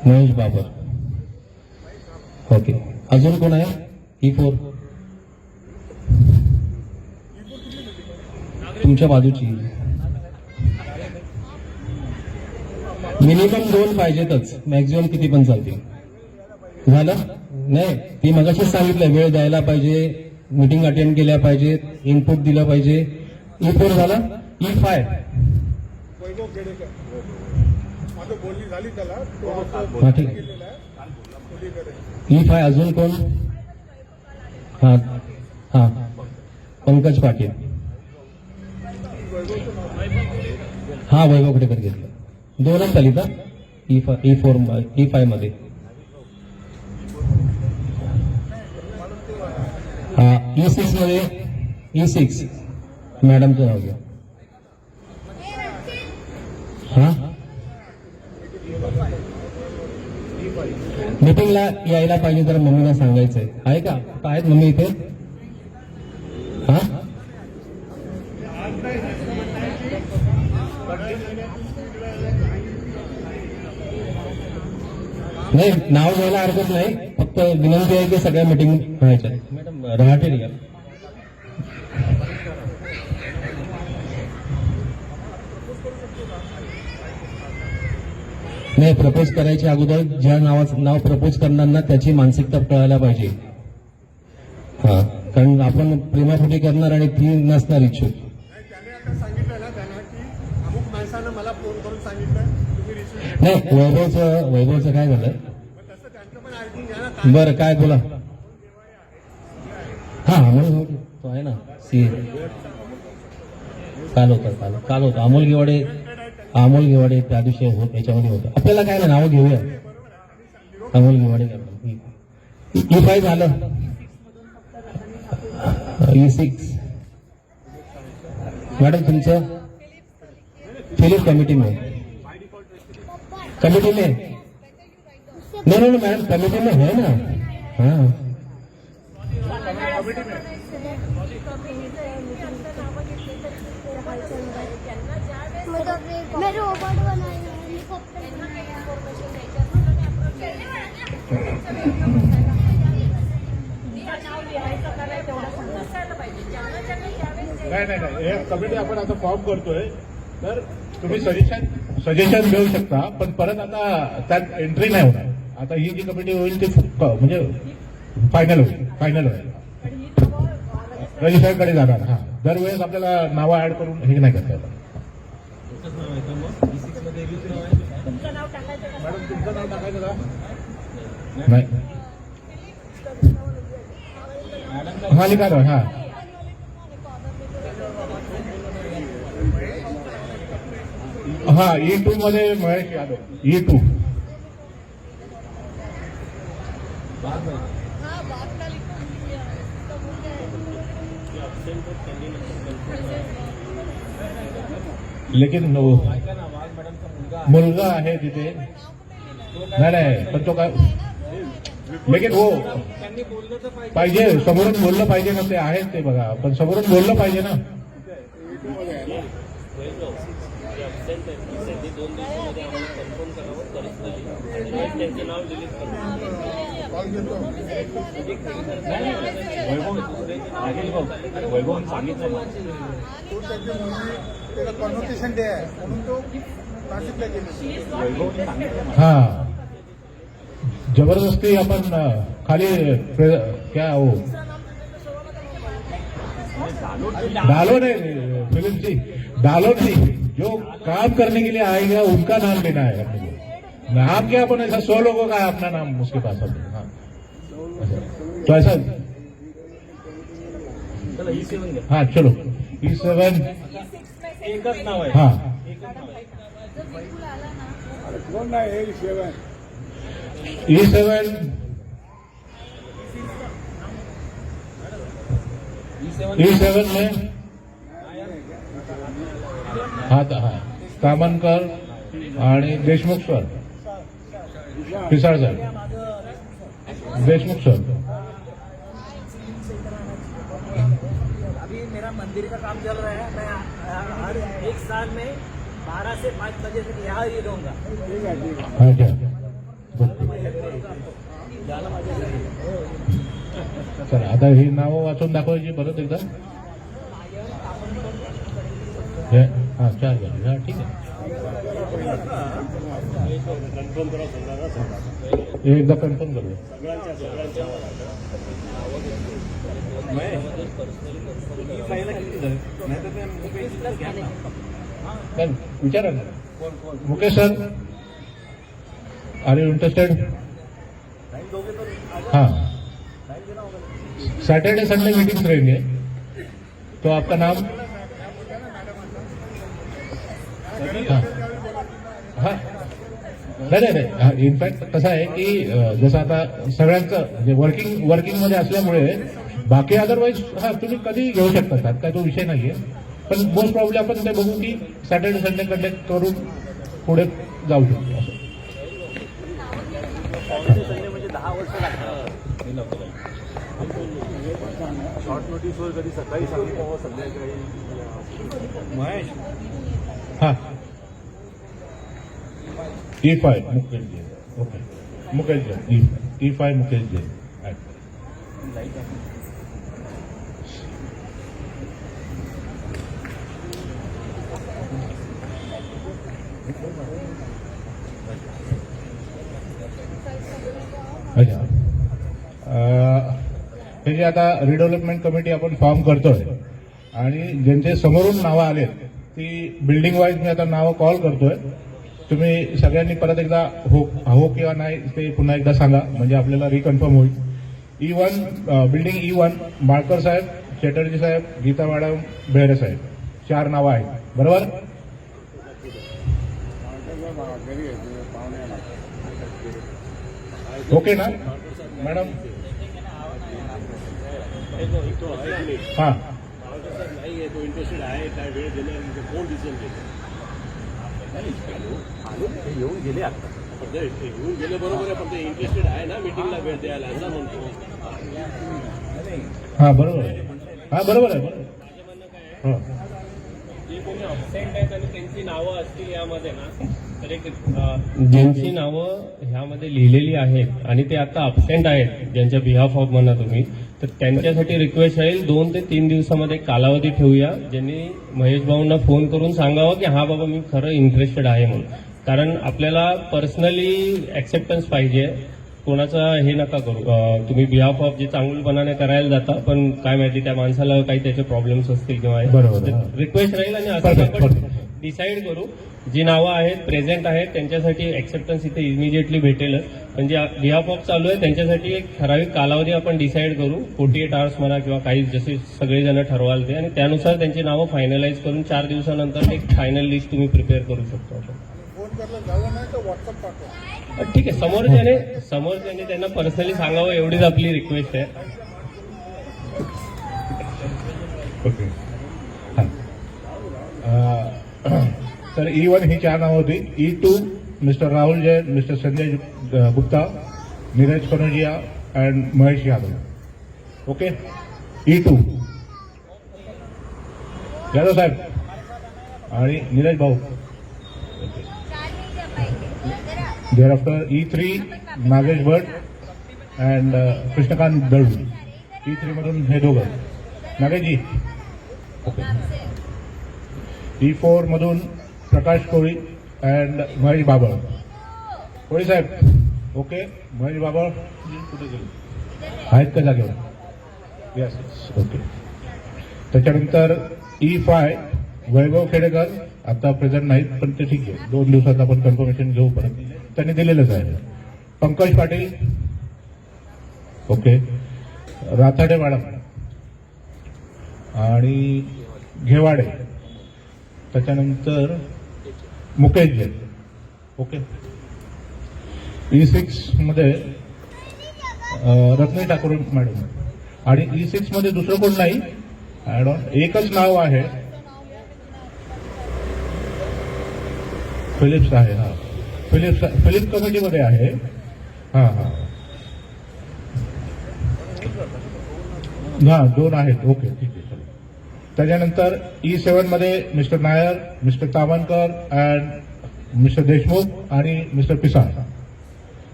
महेश बाबर. ओके. अजून कोण आहे? E4 तुमच्या बाजूची. मिनिमम 2 पाहिजेतच. मॅक्झिमम किती पण चालतील. झालं? नाही ती मगाशीच सांगितलं वेळ द्यायला पाहिजे, मीटिंग अटेंड केल्या पाहिजेत, इनपुट दिलं पाहिजे. E4 झाला. E5 वैभव खेडेकर माझं बोलणी झाली त्याला तो हा ठीक आहे. केलेला आहे. E5 अजून कोण? हा हा पंकज पाटील. हा वैभव खेडेकर घेतलं. 2च झाली का? E5 मध्ये. हा E6 मध्ये E6 मॅडमचं नाव घ्या. हा मीटिंगला यायला पाहिजे तर मम्मीला सांगायचंय. आहे का? आहेत मम्मी इथे? हा नाही नाव घ्यायला हरकत नाही. फक्त विनंती आहे की सगळ्या मीटिंग व्हायच्या. मॅडम रहाटे घ्या. नाही प्रपोज करायच्या अगोदर ज्या नाव प्रपोज करणार ना त्याची मानसिकता कळायला पाहिजे. हा कारण आपण प्रेमापोटी करणार आणि ती नसणार इच्छुक. त्याने आता सांगितलं ना त्यांना की अमुक माणसानं मला फोन करून सांगितलं तुम्ही रिसिव्ह नाही वैभवचं काय झालं? तसं त्यांचं पण ऐकून घ्या ना. बरं काय बोला. हा अमोल तो आहे ना सी. काल होता अमोल घेवाडे त्या दिवशी याच्यामध्ये होतं. आपल्याला काय ना नावं घेऊया. अमोल घेवाडे E5 झालं. E6 मॅडम तुमचं फिलिप कमिटी में नहीं मैडम कमिटी में है ना. हाँ मैं रोबोट बनाया. नाही हे कमिटी आपण आता फॉर्म करतोय तर तुम्ही सजेशन देऊ शकता पण परत आता त्यात एंट्री नाही होणार. आता ही जी कमिटी होईल ती म्हणजे फायनल होईल. रजिस्टरकडे जाणार. हा दरवेळेस आपल्याला नावं ऍड करून हे नाही करता येणार. मॅडम तुमचं नाव टाकायचं का? नाही हा लिखा हा हा E2 मध्ये महेश यादव. E2 लेकिन मुलगा आहे तिथे. नाही पण तो काय लेकिन हो पाहिजे समोरून बोललं पाहिजे ना. ते आहेत ते बघा पण समोरून बोललं पाहिजे ना. वैभव सांगितलं त्याला कॉन्व्होकेशन डे आहे म्हणून तो नाशिकला गेले. हा जबरदस्ती आपण खाली क्या हो डालो नहीं, फिल्म जी डालो नहीं, जो काम करने के लिए आएगा उनका नाम लेना है अपने को। नाम क्या अपन ऐसा 100 लोगों का है अपना नाम उसके पास अपने। हाँ तो ऐसा हाँ चलो E7 एकच नाव आहे हाँ E7 E7 में हाँ तामनकर आणि Deshmukh sir, Pisal sir, Deshmukh sir. अभी मेरा मंदिर का काम चल रहा है, मैं हर एक साल में 12 से 5 बजे तक यहाँ ही रहूंगा। हाँ क्या चला आता ही नावं वाचून दाखवायची परत एकदा। हाँ 4 जण, हाँ ठीक आहे, एकदा कन्फर्म करूया। विचारा ना Mukesh sir, are you interested? हाँ सैटरडे संडे मीटिंग्स रहेंगे, तो आपका नाम? हाँ हाँ नाही इनफॅक्ट कसं आहे की जसं आता सगळ्यांचं वर्किंग मध्ये असल्यामुळे बाकी अदरवाईज हा तुम्ही कधी घेऊ शकता, त्यात काय तो विषय नाहीये, पण मोस्ट प्रॉब्लेम आपण ते बघू की सॅटर्डे संडे कंडक्ट करून पुढे जाऊ शकतो असं। म्हणजे 10 वर्ष लागतात। शॉर्ट नोटीसवर कधी सकाळी सांगितलं संध्याकाळी महेश हाँ E5 Mukesh Jain, okay Mukesh Jain, E5 Mukesh Jain. अच्छा हे जे आता रिडेव्हलपमेंट कमिटी आपण फॉर्म करतोय आणि ज्यांचे समोरून नावं आलेत ती बिल्डिंग वाईज मी आता नावं कॉल करतोय, तुम्ही सगळ्यांनी परत एकदा हो किंवा नाही ते पुन्हा एकदा सांगा म्हणजे आपल्याला रिकन्फर्म होईल। E1 बिल्डिंग E1 माळकर साहेब, चॅटर्जी साहेब, गीता मॅडम, बेहरे साहेब, 4 नावं आहेत बरोबर? ओके ना मॅडम? हाँ तो इंटरेस्टेड आहे, काय वेळ दिला कोण डिसिजन घेतो? येऊन गेले आता, येऊन गेले बरोबर आहे, पण ते इंटरेस्टेड आहे ना मीटिंगला वेळ द्यायला असं म्हणतो। हाँ बरोबर आहे, हाँ बरोबर आहे, बरोबर। जे कोणी अबसेंट आहेत आणि त्यांची नावं असतील यामध्ये ना, तर एक ज्यांची नावं ह्यामध्ये लिहिलेली आहेत आणि ते आता अबसेंट आहेत ज्यांच्या बिहाफ ऑफ म्हणा तुम्ही, तर त्यांच्यासाठी रिक्वेस्ट राहील 2 ते 3 दिवसामध्ये कालावधी ठेवूया, ज्यांनी महेश भाऊंना फोन करून सांगावं की हा बाबा मी खरं इंटरेस्टेड आहे म्हणून, कारण आपल्याला पर्सनली ऍक्सेप्टन्स पाहिजे, कोणाचा हे नका करू। तुम्ही बिहाफ ऑफ जे चांगलपणाने करायला जाता, पण काय माहिती त्या माणसाला काही त्याचे प्रॉब्लेम्स असतील किंवा रिक्वेस्ट राहील आणि असं आपण डिसाईड करू। जी नावं आहेत प्रेझेंट आहेत त्यांच्यासाठी ऍक्सेप्टन्स इथे इमिजिएटली भेटेलच, पण जे बिहाफ ऑफ चालू आहे त्यांच्यासाठी एक ठराविक कालावधी आपण डिसाईड करू, 48 आवर्स म्हणा किंवा काही जसे सगळेजण ठरवाल ते, आणि त्यानुसार त्यांची नावं फायनलाइज करून 4 दिवसानंतर एक फायनल लिस्ट तुम्ही प्रिपेअर करू शकतो आपण। फोन करायला झालं नाही तर व्हॉट्सअप पाठवा। ठीक आहे, समोरच्याने त्यांना पर्सनली सांगावं एवढीच आपली रिक्वेस्ट आहे। ओके तर E1 ही 4 नावं होती। E2 mister Rahul Jain, mister Sanjay Gupta, Neeraj Kanojia and Mahesh Yadav. Okay E2 Yadav साहेब आणि नीरज भाऊ। There after E3 Nagesh Bhat and Krishnakant Dalvi. E3 मधून हे दोघं नागेशजी। ओके E4 मधून प्रकाश कोळी अँड महेश बाबळ। कोळी साहेब ओके, महेश बाबळ कुठे गेले आहेत का जागेवर? Yes okay. त्याच्यानंतर E5 वैभव खेडेकर आता प्रेझेंट नाहीत, पण ते ठीक आहे, 2 दिवसात आपण कन्फर्मेशन घेऊ परत, त्यांनी दिलेलंच आहे. पंकज पाटील, ओके, राथाडे मॅडम आणि घेवाडे, त्याच्यानंतर मुकेश जैन, ओके. E6 मध्ये रत्नी ठाकूर मॅडम आणि E6 मध्ये दुसरं कोण नाही, ऍड ऑन एकच नाव आहे, फिलिप्स आहे. हा, फिलिप्स कमिटीमध्ये आहे. हा हा हा 2 आहेत, ओके, ठीक आहे. चला. त्याच्यानंतर E7 मध्ये mister Nair, mister Tavankar and mister Deshmukh आणि मिस्टर पिसाळ,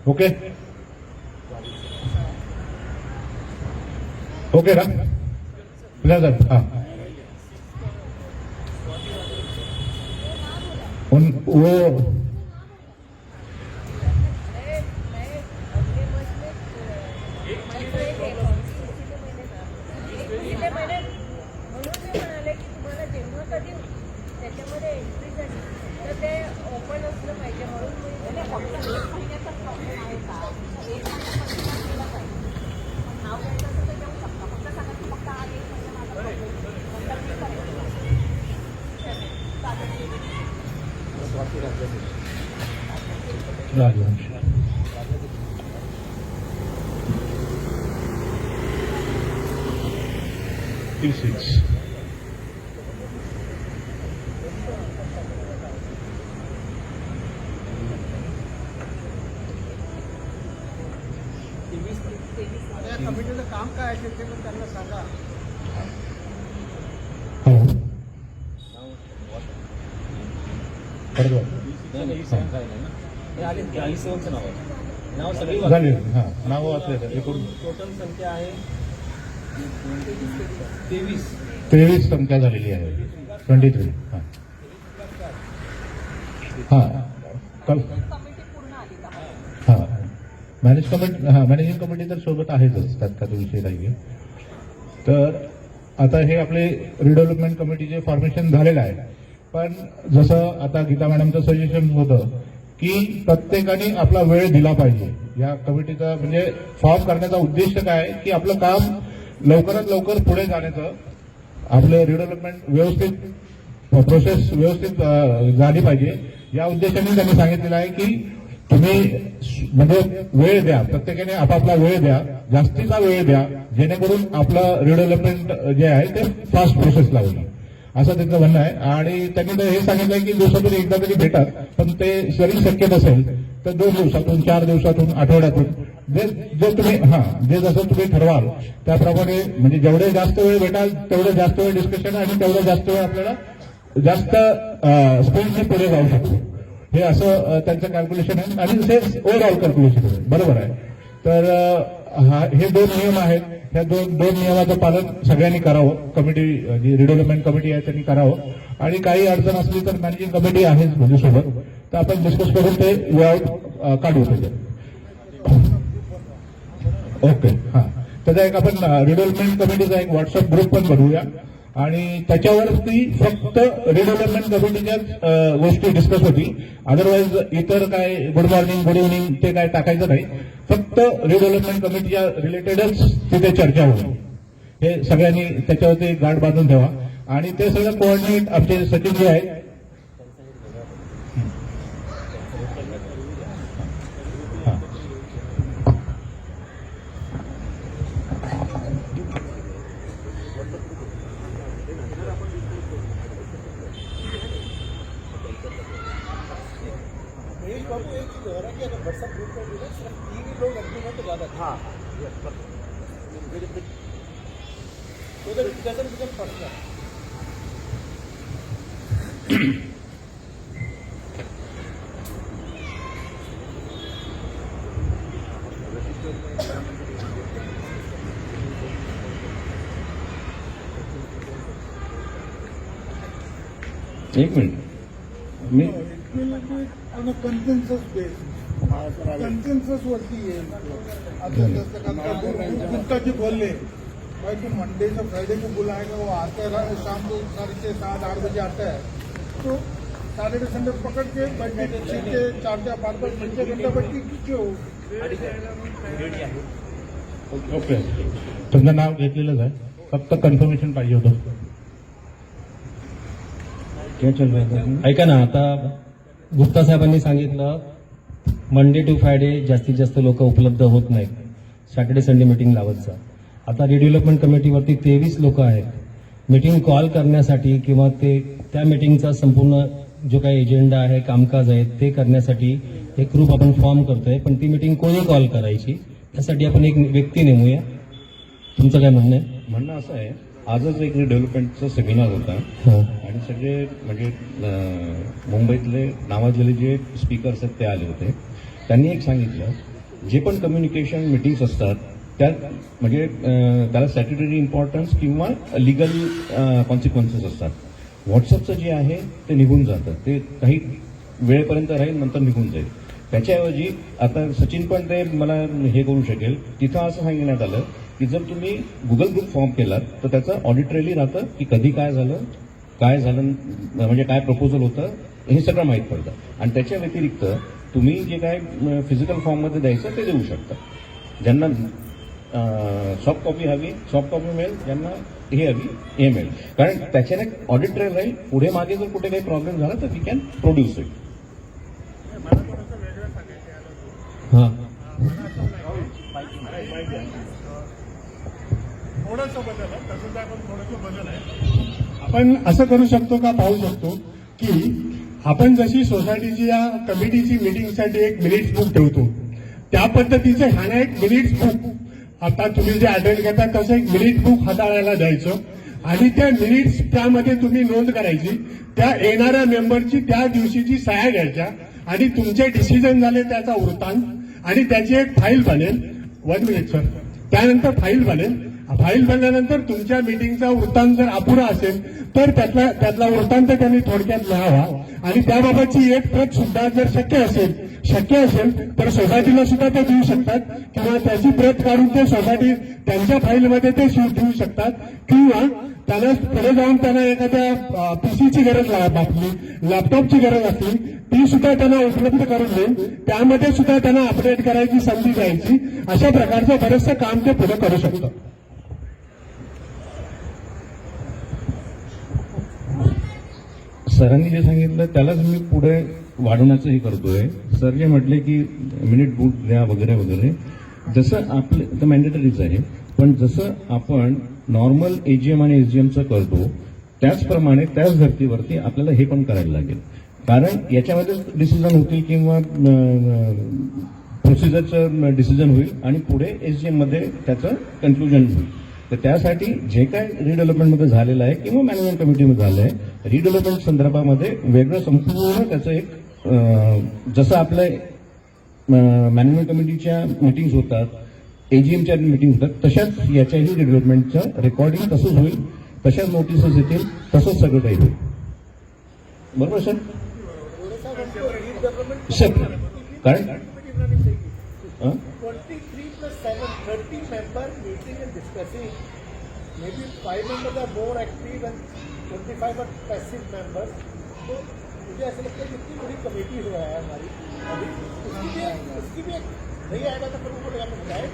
ओके. ओके ना, हा. वो त्याच्यामध्ये एंट्री झाली तर ते ओपन असलं पाहिजे राजवंश. E6 कमिटीचं काम काय असेल ते पण त्यांना सांगा. हो बरोबर झाले. हा, नाव वाचले एकूण टोटल संख्या आहे 23 संख्या झालेली आहे. 23. हा हा कल हा मॅनेजिंग कमिटी तर सोबत आहेच, त्यात काही विषय नाही. तर आता हे आपले रिडेव्हलपमेंट कमिटीचे फॉर्मेशन झालेलं आहे. पण जसं आता गीता मॅडमचं सजेशन होतं की प्रत्येकाने आपला वेळ दिला पाहिजे. या कमिटीचा म्हणजे फॉर्म करण्याचा उद्देश काय की आपलं काम लवकरात लवकर पुढे जाण्याचं, आपलं रिडेव्हलपमेंट व्यवस्थित प्रोसेस व्यवस्थित झाली पाहिजे या उद्देशाने त्यांनी सांगितलेलं आहे की तुम्ही म्हणजे वेळ द्या, प्रत्येकाने आपापला वेळ द्या, जास्तीचा वेळ द्या, जेणेकरून आपलं रिडेव्हलपमेंट जे आहे ते फास्ट प्रोसेसला होईल, असं त्यांचं म्हणणं आहे. आणि त्यांनी तर हे सांगितलंय की दिवसातून एकदा तरी भेटतात, पण ते जरी शक्य नसेल तर 2 दिवसातून, 4 दिवसातून, आठवड्यातून जे तुम्ही जे जसं तुम्ही ठरवाल त्याप्रमाणे, म्हणजे जेवढे जास्त वेळ भेटाल तेवढं जास्त वेळ डिस्कशन आणि तेवढं जास्त वेळ आपल्याला जास्त स्पीडने पुढे जाऊ शकतो. हे असं त्यांचं कॅल्क्युलेशन आहे आणि ते ओव्हरऑल कॅल्क्युलेशन आहे, बरोबर आहे. तर हे 2 नियम आहेत. ह्या दोन नियमाचं पालन सगळ्यांनी करावं. कमिटी जी रिडेव्हलपमेंट कमिटी आहे त्यांनी करावं. आणि काही अडचण असली तर मॅनेजिंग कमिटी आहेच माझ्यासोबत, तर आपण डिस्कस करून ते वे आउट काढू त्याच्यात. ओके. हा, त्याचा एक आपण रिडेव्हलपमेंट कमिटीचा एक व्हॉट्सअप ग्रुप पण बनवूया आणि त्याच्यावरती फक्त रिडेव्हलपमेंट कमिटीच्याच गोष्टी डिस्कस होती. अदरवाईज इतर काय गुड मॉर्निंग, गुड इव्हनिंग ते काय टाकायचं नाही. फक्त रिडेव्हलपमेंट कमिटीच्या रिलेटेडच तिथे चर्चा होईल. हे सगळ्यांनी त्याच्यावरती गाठ बांधून ठेवा. आणि ते सगळं कोऑर्डिनेट आमचे सचिन जे आहेत एक मिनिट मी कन्सेन्सस बेस, कन्सेन्सस वरती येईल. आता जसं का गुप्ताजी बोलले भाई तो मंडे से फ्राइडे को बुलाएगा, वो आता है शाम को 6:30 7-8 बजे आता है, तो सैटरडे संडे पकड़ के बैठने के 4-5 घंटे बैठी क्यों? ओके, तुमचं नाव घेतलेलंच आहे, फक्त कन्फर्मेशन पाहिजे होतं. काय चल रहा है? ऐका ना, आता गुप्ता साहेबांनी सांगितलं मंडे टू फ्रायडे जास्तीत जास्त लोक उपलब्ध होत नाहीत, सॅटर्डे संडे मीटिंग लावत जा. आता रिडेव्हलपमेंट कमिटीवरती 23 लोक आहेत. मीटिंग कॉल करण्यासाठी किंवा ते त्या मीटिंगचा संपूर्ण जो काही एजेंडा आहे, कामकाज आहे ते करण्यासाठी एक ग्रुप आपण फॉर्म करतोय, पण ती मीटिंग कोणी कॉल करायची त्यासाठी आपण एक व्यक्ती नेमूया. तुमचं काय म्हणणं आहे? म्हणणं असं आहे, आजच एक डेव्हलपमेंटचा सेमिनार होता हां. आणि सगळे म्हणजे मुंबईतले नावाजलेले जे स्पीकर्स आहेत ते आले होते. त्यांनी एक सांगितलं, जे पण कम्युनिकेशन मीटिंग्स असतात त्यात म्हणजे त्याला स्टॅट्युटरी इम्पॉर्टन्स किंवा लिगल कॉन्सिक्वेन्सेस असतात. व्हॉट्सअपचं जे आहे ते निघून जातं, ते काही वेळेपर्यंत राहील, नंतर निघून जाईल. त्याच्याऐवजी आता सचिन पण ते मला हे करू शकेल, तिथं असं सांगण्यात आलं की जर तुम्ही गुगल ग्रुप फॉर्म केलात तर त्याचं ऑडिटरली राहतं की कधी काय झालं म्हणजे काय प्रपोजल होतं हे सगळं माहीत पडतं. आणि त्याच्या व्यतिरिक्त तुम्ही जे काय फिजिकल फॉर्ममध्ये द्यायचं ते देऊ शकता. ज्यांना सॉफ्ट कॉपी हवी सॉफ्ट कॉपी मिळेल, ज्यांना हे हवी हे मिळेल. कारण त्याच्याने ऑडिट ट्रेल राहील, पुढे मागे जर कुठे काही प्रॉब्लेम झाला तर वी कॅन प्रोड्यूस इट. हां. थोडंसं बदल आहे, तसं आपण थोडंसं बदल आहे. आपण असं करू शकतो का, पाहू शकतो की आपण जशी सोसायटीच्या कमिटीची मीटिंगसाठी एक मिनिट्स बुक ठेवतो, त्या पद्धतीचं ह्याला एक मिनिट्स बुक, आता तुम्ही जे अटेंड करता तसं एक मिनिट बुक हाताळायला द्यायचं आणि त्या मिनिट्स त्यामध्ये तुम्ही नोंद करायची, त्या येणाऱ्या मेंबरची त्या दिवशीची सह्या घ्यायच्या आणि तुमचे डिसिजन झाले त्याचा वृत्तांत आणि त्याची एक फाईल बनेल. 1 मिनिट सर. त्यानंतर फाईल बनेल. फाईल बनल्यानंतर तुमच्या मीटिंगचा वृत्तांत जर अपुरा असेल तर त्यातला वृत्तांत त्यांनी थोडक्यात लिहावा आणि त्याबाबतची एक प्रत सुद्धा जर शक्य असेल तर सोसायटीला सुद्धा ते देऊ शकतात किंवा त्याची प्रत काढून ते सोसायटी त्यांच्या फाईलमध्ये ते देऊ शकतात किंवा त्यांना पुढे जाऊन त्यांना एखाद्या पीसीची गरज लागली, लॅपटॉपची गरज असली ती सुद्धा त्यांना उपलब्ध करून देईल. त्यामध्ये सुद्धा त्यांना अपडेट करायची संधी द्यायची. अशा प्रकारचं बरंचसं काम ते पुढे करू शकतात. सरांनी जे सांगितलं त्यालाच मी पुढे वाढवण्याचं हे करतोय. सर जे म्हटले की मिनिट बुक द्या वगैरे वगैरे, जसं आपले तर मॅन्डेटरीच आहे, पण जसं आपण नॉर्मल एजीएम आणि एसजीएमचं करतो त्याचप्रमाणे त्याच धर्तीवरती आपल्याला हे पण करायला लागेल. कारण याच्यामध्ये डिसिजन होतील किंवा प्रोसिजरचं डिसिजन होईल आणि पुढे एसजीएममध्ये त्याचं कन्क्लुजन होईल. तर त्यासाठी जे काय रिडेव्हलपमेंटमध्ये झालेलं आहे किंवा मॅनेजमेंट कमिटीमध्ये झालं आहे, रिडेव्हलपमेंट संदर्भामध्ये वेगळं संपूर्ण त्याचं एक जसं आपलं मॅनेजमेंट कमिटीच्या मिटिंग्स होतात, एजीएमच्या मिटिंग होतात, तशाच याच्याही रिडेव्हलपमेंटचं रेकॉर्डिंग तसंच होईल, तशाच नोटिसेस येतील, तसंच सगळं काही होईल. बरोबर सर? सर कारण 30 member meeting and discussing. Maybe 5 members are more active and 25 are passive members. तो मुझे ऐसा लगता है कि इतनी बड़ी कमेटी हुआ है हमारी अभी, उसकी भी एक नहीं आएगा तो फिर वो बोलेगा तो बताए.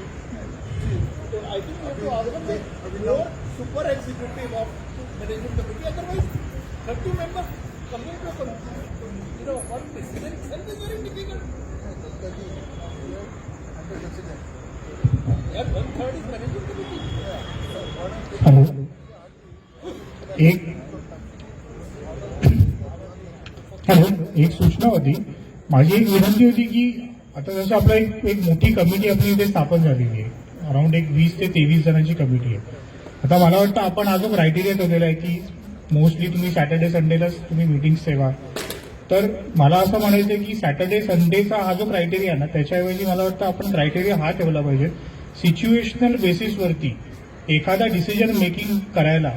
तो I think we have to organise more super executive of management committee. Otherwise 30 members coming to one decision itself is very difficult. एक सूचना होती, माझी एक विनंती होती की आता जसं आपलं एक मोठी कमिटी आपली इथे स्थापन झालेली आहे, अराउंड एक 20 ते 23 जणांची कमिटी आहे. आता मला वाटतं आपण हा जो क्रायटेरिया ठेवलेला आहे की मोस्टली तुम्ही सॅटर्डे संडेलाच तुम्ही मिटिंग्स ठेवा, तर मला असं म्हणायचं की सॅटर्डे संडेचा हा जो क्रायटेरिया ना, त्याच्याऐवजी मला वाटतं आपण क्रायटेरिया हा ठेवला पाहिजे, सिच्युएशनल बेसिसवरती एखादा डिसिजन मेकिंग करायला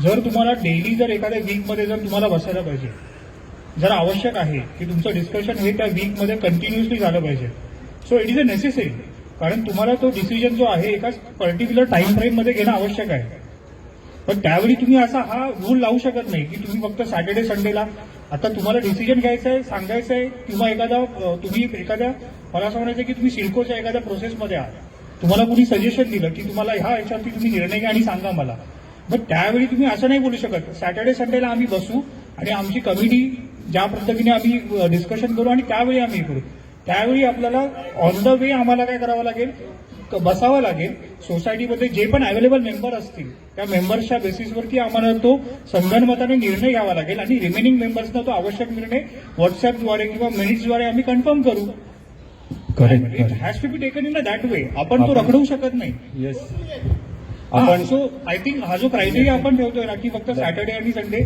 जर तुम्हाला डेली जर एखाद्या वीकमध्ये जर तुम्हाला बसायला पाहिजे, जर आवश्यक आहे की तुमचं डिस्कशन हे त्या वीकमध्ये कंटिन्युअसली झालं पाहिजे, so it is a necessary कारण तुम्हाला तो डिसिजन जो आहे एका पर्टिक्युलर टाइम फ्रेम मध्ये घेणं आवश्यक आहे. पण त्यावेळी तुम्ही असा हा रूल लावू शकत नाही की तुम्ही फक्त सॅटर्डे संडेला आता तुम्हाला डिसिजन घ्यायचा आहे, सांगायचं आहे, किंवा तुम्ही एखाद्या मला असं म्हणायचं की तुम्ही सिडकोच्या एखाद्या प्रोसेसमध्ये आहात, तुम्हाला कोणी सजेशन दिलं की तुम्हाला ह्या याच्यावरती तुम्ही निर्णय घ्या आणि सांगा मला, मग त्यावेळी तुम्ही असं नाही बोलू शकत सॅटर्डे संडेला आम्ही बसू आणि आमची कमिटी ज्या पद्धतीने आम्ही डिस्कशन करू आणि त्यावेळी आम्ही करू. त्यावेळी आपल्याला ऑन द वे आम्हाला काय करावं लागेल, बसावं लागेल. सोसायटीमध्ये जे पण अवेलेबल मेंबर असतील त्या मेंबर्सच्या बेसिसवरती आम्हाला तो संगनमताने निर्णय घ्यावा लागेल आणि रिमेनिंग मेंबर्सना तो आवश्यक निर्णय व्हॉट्सअपद्वारे किंवा मिनिट्सद्वारे आम्ही कन्फर्म करू. It has to be taken in that way. आपण तो रखडवू शकत नाही. येस, आपण सो आय थिंक हा जो क्रायटेरिया आपण ठेवतोय ना की फक्त सॅटर्डे आणि संडे,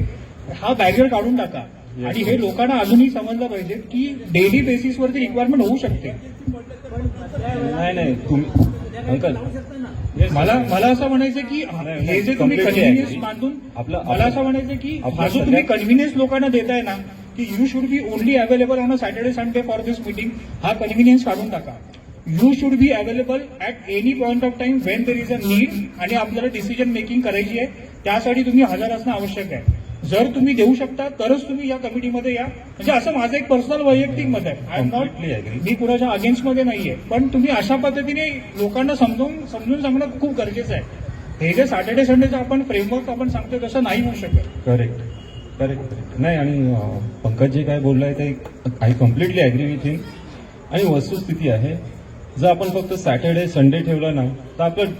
हा बॅरियर काढून टाका. आणि हे लोकांना अजूनही समजलं पाहिजे की डेली बेसिसवरती रिक्वायरमेंट होऊ शकते. नाही तुम्ही अंकल, मला असं म्हणायचं की हे जे तुम्ही कन्व्हिनियन्स बांधून मला असं म्हणायचं की हा जो तुम्ही कन्व्हिनियन्स लोकांना देताय ना की you should be only available on a Saturday Sunday for this meeting, हा कन्व्हिनियन्स काढून टाका. You should be available at any point of time when there is a need आणि आपल्याला डिसिजन मेकिंग करायची आहे, त्यासाठी तुम्ही हजर असणं आवश्यक आहे. जर तुम्ही देऊ शकता तरच तुम्ही या कमिटीमध्ये या. म्हणजे असं माझं एक पर्सनल वैयक्तिक मत आहे. आय एम नॉट, मी कुणाच्या अगेन्स्टमध्ये नाहीये, पण तुम्ही अशा पद्धतीने लोकांना समजून सांगणं खूप गरजेचं आहे. हे जे सॅटर्डे संडेचं आपण फ्रेमवर्क आपण सांगतोय तसं नाही होऊ शकत. करेक्ट नाही. आणि पंकज जे काय बोललाय ते आय कम्प्लिटली अग्री विथ हिम. आणि वस्तुस्थिती आहे, जर आपण फक्त सॅटर्डे संडे ठेवलं ना तर आपलं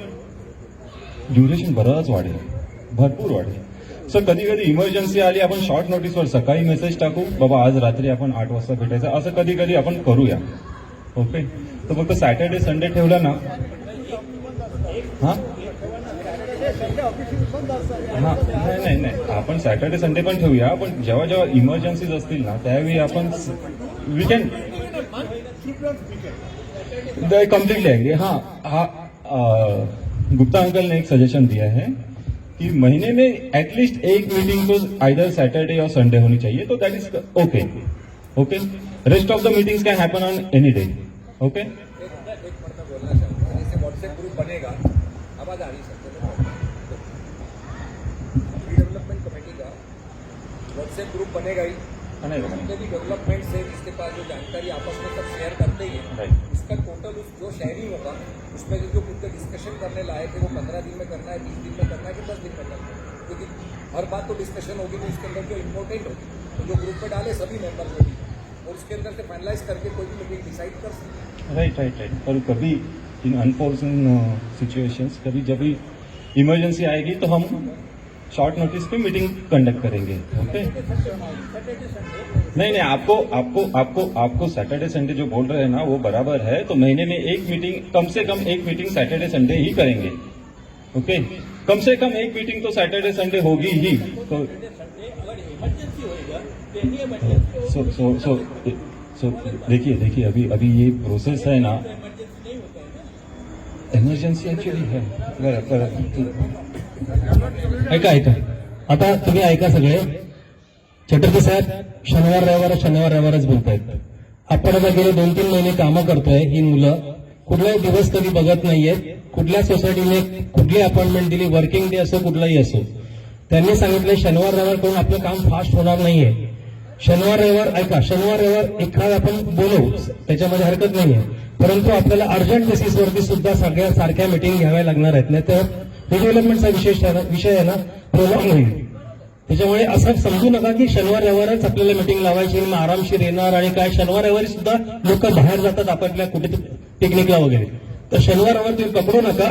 ड्युरेशन बरंच वाढेल, भरपूर वाढेल. सो कधी कधी इमर्जन्सी आली, आपण शॉर्ट नोटीसवर सकाळी मेसेज टाकू, बाबा आज रात्री आपण 8 वाजता भेटायचं, असं कधी कधी आपण करूया. ओके, तर फक्त सॅटर्डे संडे ठेवलं ना. हां नाही आपण सॅटर्डे संडे पण ठेवूया, पण जेव्हा जेव्हा इमर्जन्सीज असतील ना त्यावेळी आपण वी कॅन कम्प्लीटली ॲग्री. हाँ, गुप्ता अंकल ने एक सजेशन दिया है कि महीने में एटलीस्ट एक मीटिंग तो आइदर सैटरडे और संडे होनी चाहिए, तो that is okay. Rest of the meetings can happen on any day. Okay, एक मिनट में बोलना चाहूँगा. जैसे व्हाट्सएप ग्रुप बनेगा, आवाज आ रही है डेवलपमेंट कमेटी का व्हाट्सएप ग्रुप बनेगा ही. जितने भी डेवलपमेंट्स है जिसके पास जो जानकारी आपस में सब शेयर करते ही है, उसका टोटल जो शेयरिंग होगा उसमें जो कुछ डिस्कशन करने लायक है वो 15 दिन में करना है, 20 दिन में करना है कि 10 दिन में करना है, क्योंकि हर बात तो डिस्कशन होगी तो इसके अंदर जो इम्पोर्टेंट होगी तो जो ग्रुप में डाले सभी मेंबर को भी, और उसके अंदर से फाइनलाइज करके कोई भी मीटिंग डिसाइड कर सकते. राइट. और कभी इन अनफॉर्चुन सिचुएशंस, कभी जब भी इमरजेंसी आएगी तो हम शॉर्ट नोटिस पे मीटिंग कंडक्ट करेंगे. ओके, नहीं आपको सैटरडे संडे जो बोल रहे हैं ना वो बराबर है. तो महीने में एक मीटिंग, कम से कम एक मीटिंग सैटरडे संडे ही करेंगे. ओके, कम से कम एक मीटिंग तो सैटरडे संडे होगी ही. तो सो देखिए अभी ये प्रोसेस है ना, इमर्जन्सी एक्चुअली है. ऐका आता तुम्ही ऐका सगळे. चटर्जी साहेब शनिवार रविवारच बोलतायत. आपण आता गेले 2-3 महिने कामं करतोय. ही मुलं कुठलाही दिवस कधी बघत नाहीयेत. कुठल्या सोसायटीने कुठली अपॉइंटमेंट दिली, वर्किंग डे असो कुठलाही असो, त्यांनी सांगितलं शनिवार रविवार करून आपलं काम फास्ट होणार नाहीये. शनिवार रविवार एखादा आपण बोलवू, त्याच्यामध्ये हरकत नाहीये, परंतु आपल्याला अर्जंट बेसिसवरती सुद्धा सगळ्या सारख्या मिटिंग घ्याव्या लागणार आहेत. नाही तर रिडेव्हलपमेंटचा विषय आहे ना प्रोलॉंग होईल. त्याच्यामुळे असं समजू नका की शनिवार रविवारच आपल्याला मिटिंग लावायची, मग आरामशीर येणार आणि काय. शनिवार रविवारी सुद्धा लोक बाहेर जातात आपल्या कुठे पिकनिकला वगैरे, तर शनिवार रविवार तुम्ही पकडू नका.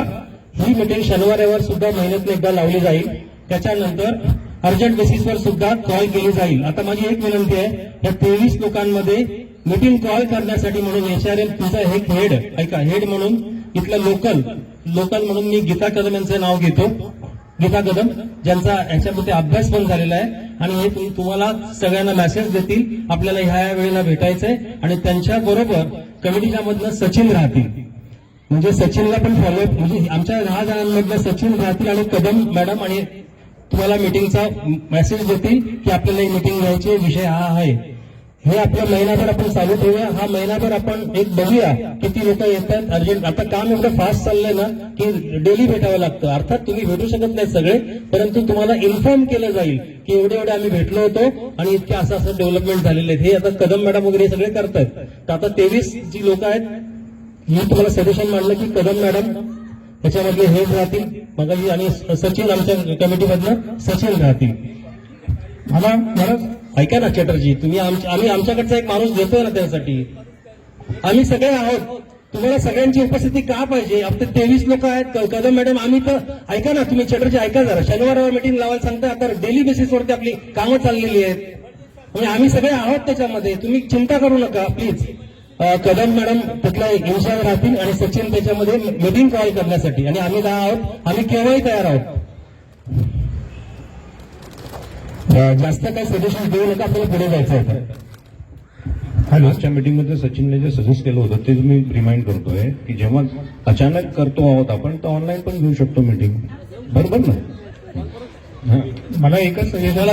ही मिटिंग शनिवार रविवार सुद्धा महिन्यातून एकदा लावली जाईल. त्याच्यानंतर अर्जंट बेसिसवर सुद्धा कॉल केली जाईल. आता माझी एक विनंती आहे, या 23 लोकांमध्ये मिटिंग कॉल करण्यासाठी म्हणून HRM तुझा एक हेड म्हणून इथला लोकल म्हणून मी गीता कदम यांचं नाव घेतो. गीता कदम ज्यांचा याच्यामध्ये अभ्यास पण झालेला आहे आणि हे तुम्हाला सगळ्यांना मेसेज देतील आपल्याला ह्या वेळेला भेटायचंय. आणि त्यांच्या बरोबर कमिटीच्या मधनं सचिन राहतील, म्हणजे सचिनला पण फॉलोअप, म्हणजे आमच्या 10 जणांमधनं सचिन राहतील आणि कदम मॅडम आणि तुम्हाला मिटिंगचा मेसेज देतील की आपल्याला ही मिटिंग घ्यायची, विषय हा आहे. हे आपला महिनाभर आपण चालू ठेवूया. हा महिनाभर आपण एक बघूया किती लोक येतात अर्जंट. आता काम एवढं फास्ट चाललंय ना की डेली भेटावं लागतं. अर्थात तुम्ही भेटू शकत नाही सगळे, परंतु तुम्हाला इन्फॉर्म केलं जाईल की एवढे आम्ही भेटलो होतो आणि इतके असं डेव्हलपमेंट झालेले आहेत. हे आता कदम मॅडम वगैरे सगळे करतायत. तर आता 23 जी लोक आहेत मी तुम्हाला सजेशन मांडलं की कदम मॅडम त्याच्यामधले हेड राहतील मगाशी आणि सचिन आमच्या कमिटीमधनं सचिन राहतील. मला ऐका ना चॅटर्जी, तुम्ही आम्ही आमच्याकडचा एक माणूस देतोय ना त्यासाठी. आम्ही सगळे आहोत. तुम्हाला सगळ्यांची उपस्थिती का पाहिजे? आता 23 लोक आहेत. कदम मॅडम आम्ही तर ऐका ना, तुम्ही चॅटर्जी ऐका जरा. शनिवारावर मीटिंग लावायला सांगता. आता डेली बेसिसवरती आपली कामं चाललेली आहेत. म्हणजे आम्ही सगळे आहोत त्याच्यामध्ये. तुम्ही चिंता करू नका प्लीज. कदम मॅडम तिथला इन्चार्ज राहतील आणि सचिन त्याच्यामध्ये मीटिंग कॉल करण्यासाठी. आणि आम्ही आहोत. आम्ही केव्हाही तयार आहोत. जास्त काही सजेशन देऊ नका. आपल्याला पुढे जायचं आहे. मागच्या मीटिंगमध्ये सचिनने जे सजेस्ट केलं होतं ते मी रिमाइंड करतोय की जेव्हा अचानक करतो आहोत आपण तर ऑनलाईन पण घेऊ शकतो मीटिंग. बरोबर ना? मला एकच सजेशन,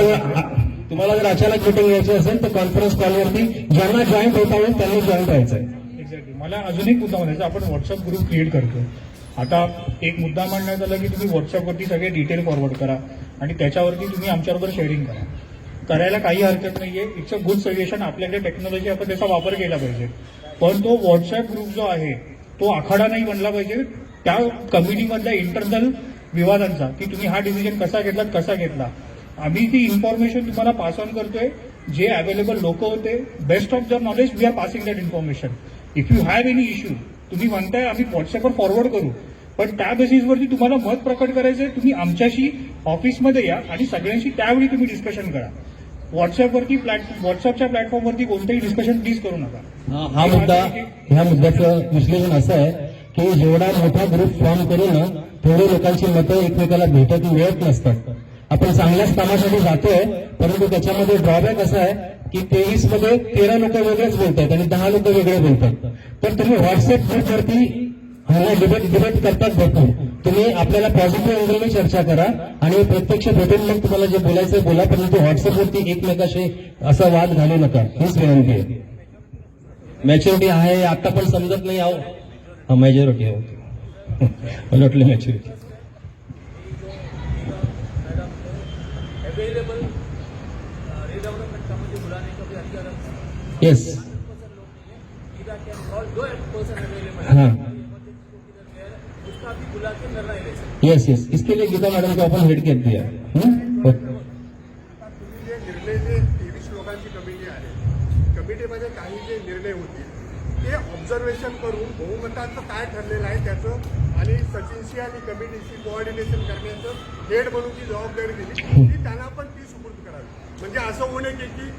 तुम्हाला जर अचानक मीटिंग घ्यायची असेल तर कॉन्फरन्स कॉलवरती ज्यांना जॉईन होता येईल त्यांनी जॉईन व्हायचं आहे. एक्झॅक्टली. मला अजून एक मुद्दा म्हणायचा, आपण व्हॉट्सअप ग्रुप क्रिएट करतो. आता एक मुद्दा मांडण्यात आला की तुम्ही व्हॉट्सअपवरती सगळे डिटेल फॉरवर्ड करा आणि त्याच्यावरती तुम्ही आमच्याबरोबर शेअरिंग करा. करायला काही हरकत नाहीये. It's a good suggestion. आपल्याकडे टेक्नॉलॉजी, आपण त्याचा वापर केला पाहिजे. पण तो व्हॉट्सअप ग्रुप जो आहे तो आखाडा नाही बनला पाहिजे त्या कमिटीमधल्या इंटरनल विवादांचा, की तुम्ही हा डिसिजन कसा घेतलात, कसा घेतला. आम्ही ती इन्फॉर्मेशन तुम्हाला पास ऑन करतोय. जे अवेलेबल लोक होते, best of their knowledge we are passing that information. If you have any issue, तुम्ही म्हणताय आम्ही व्हॉट्सअपवर फॉरवर्ड करू, पण त्या बेसिसवरती तुम्हाला मत प्रकट करायचंय, तुम्ही आमच्याशी ऑफिसमध्ये या आणि सगळ्यांशी त्यावेळी तुम्ही डिस्कशन करा. व्हॉट्सअपच्या प्लॅटफॉर्मवरती कोणतेही डिस्कशन प्लीज करू नका. ह्या मुद्द्याचं विश्लेषण असं आहे की जेवढा मोठा ग्रुप फॉर्म करू ना तेवढे लोकांची मतं एकमेकाला मिळत नसतात. आपण चांगल्याच कामासाठी जातोय, परंतु त्याच्यामध्ये ड्रॉबॅक असा आहे की 23 मध्ये 13 लोक वेगळेच बोलतात आणि 10 लोक वेगळे बोलतात. तर तुम्ही व्हॉट्सअप ग्रुपवरती डिबेट करतात भरपूर. तुम्ही आपल्याला पॉझिटिव्ह अँगलने चर्चा करा आणि प्रत्यक्ष भेटून मग तुम्हाला जे बोलायचं बोला, परंतु व्हॉट्सअपवरती एकमेकाशी असा वाद घालू नका, हीच विनंती आहे. मॅच्युरिटी आहे आता पण समजत नाही. आहो मेजॉरिटी आहे. मला वाटलं मॅच्युरिटी. येस. हाँ यस यस. इसके लिए गीता मैडम को अपन हेड कर दिया. तुम्ही जे निर्णय, जे 23 लोकांची कमिटी आहे, कमिटीमध्ये काही जे निर्णय होतील ते ऑब्झर्वेशन करून बहुमताचं काय ठरलेलं आहे त्याचं आणि सचिनशी आणि कमिटीशी कोऑर्डिनेशन करण्याचं हेड म्हणून जी जबाबदारी दिली ती त्यांना पण ती सुपूर्द करावी. म्हणजे असं होऊ नये की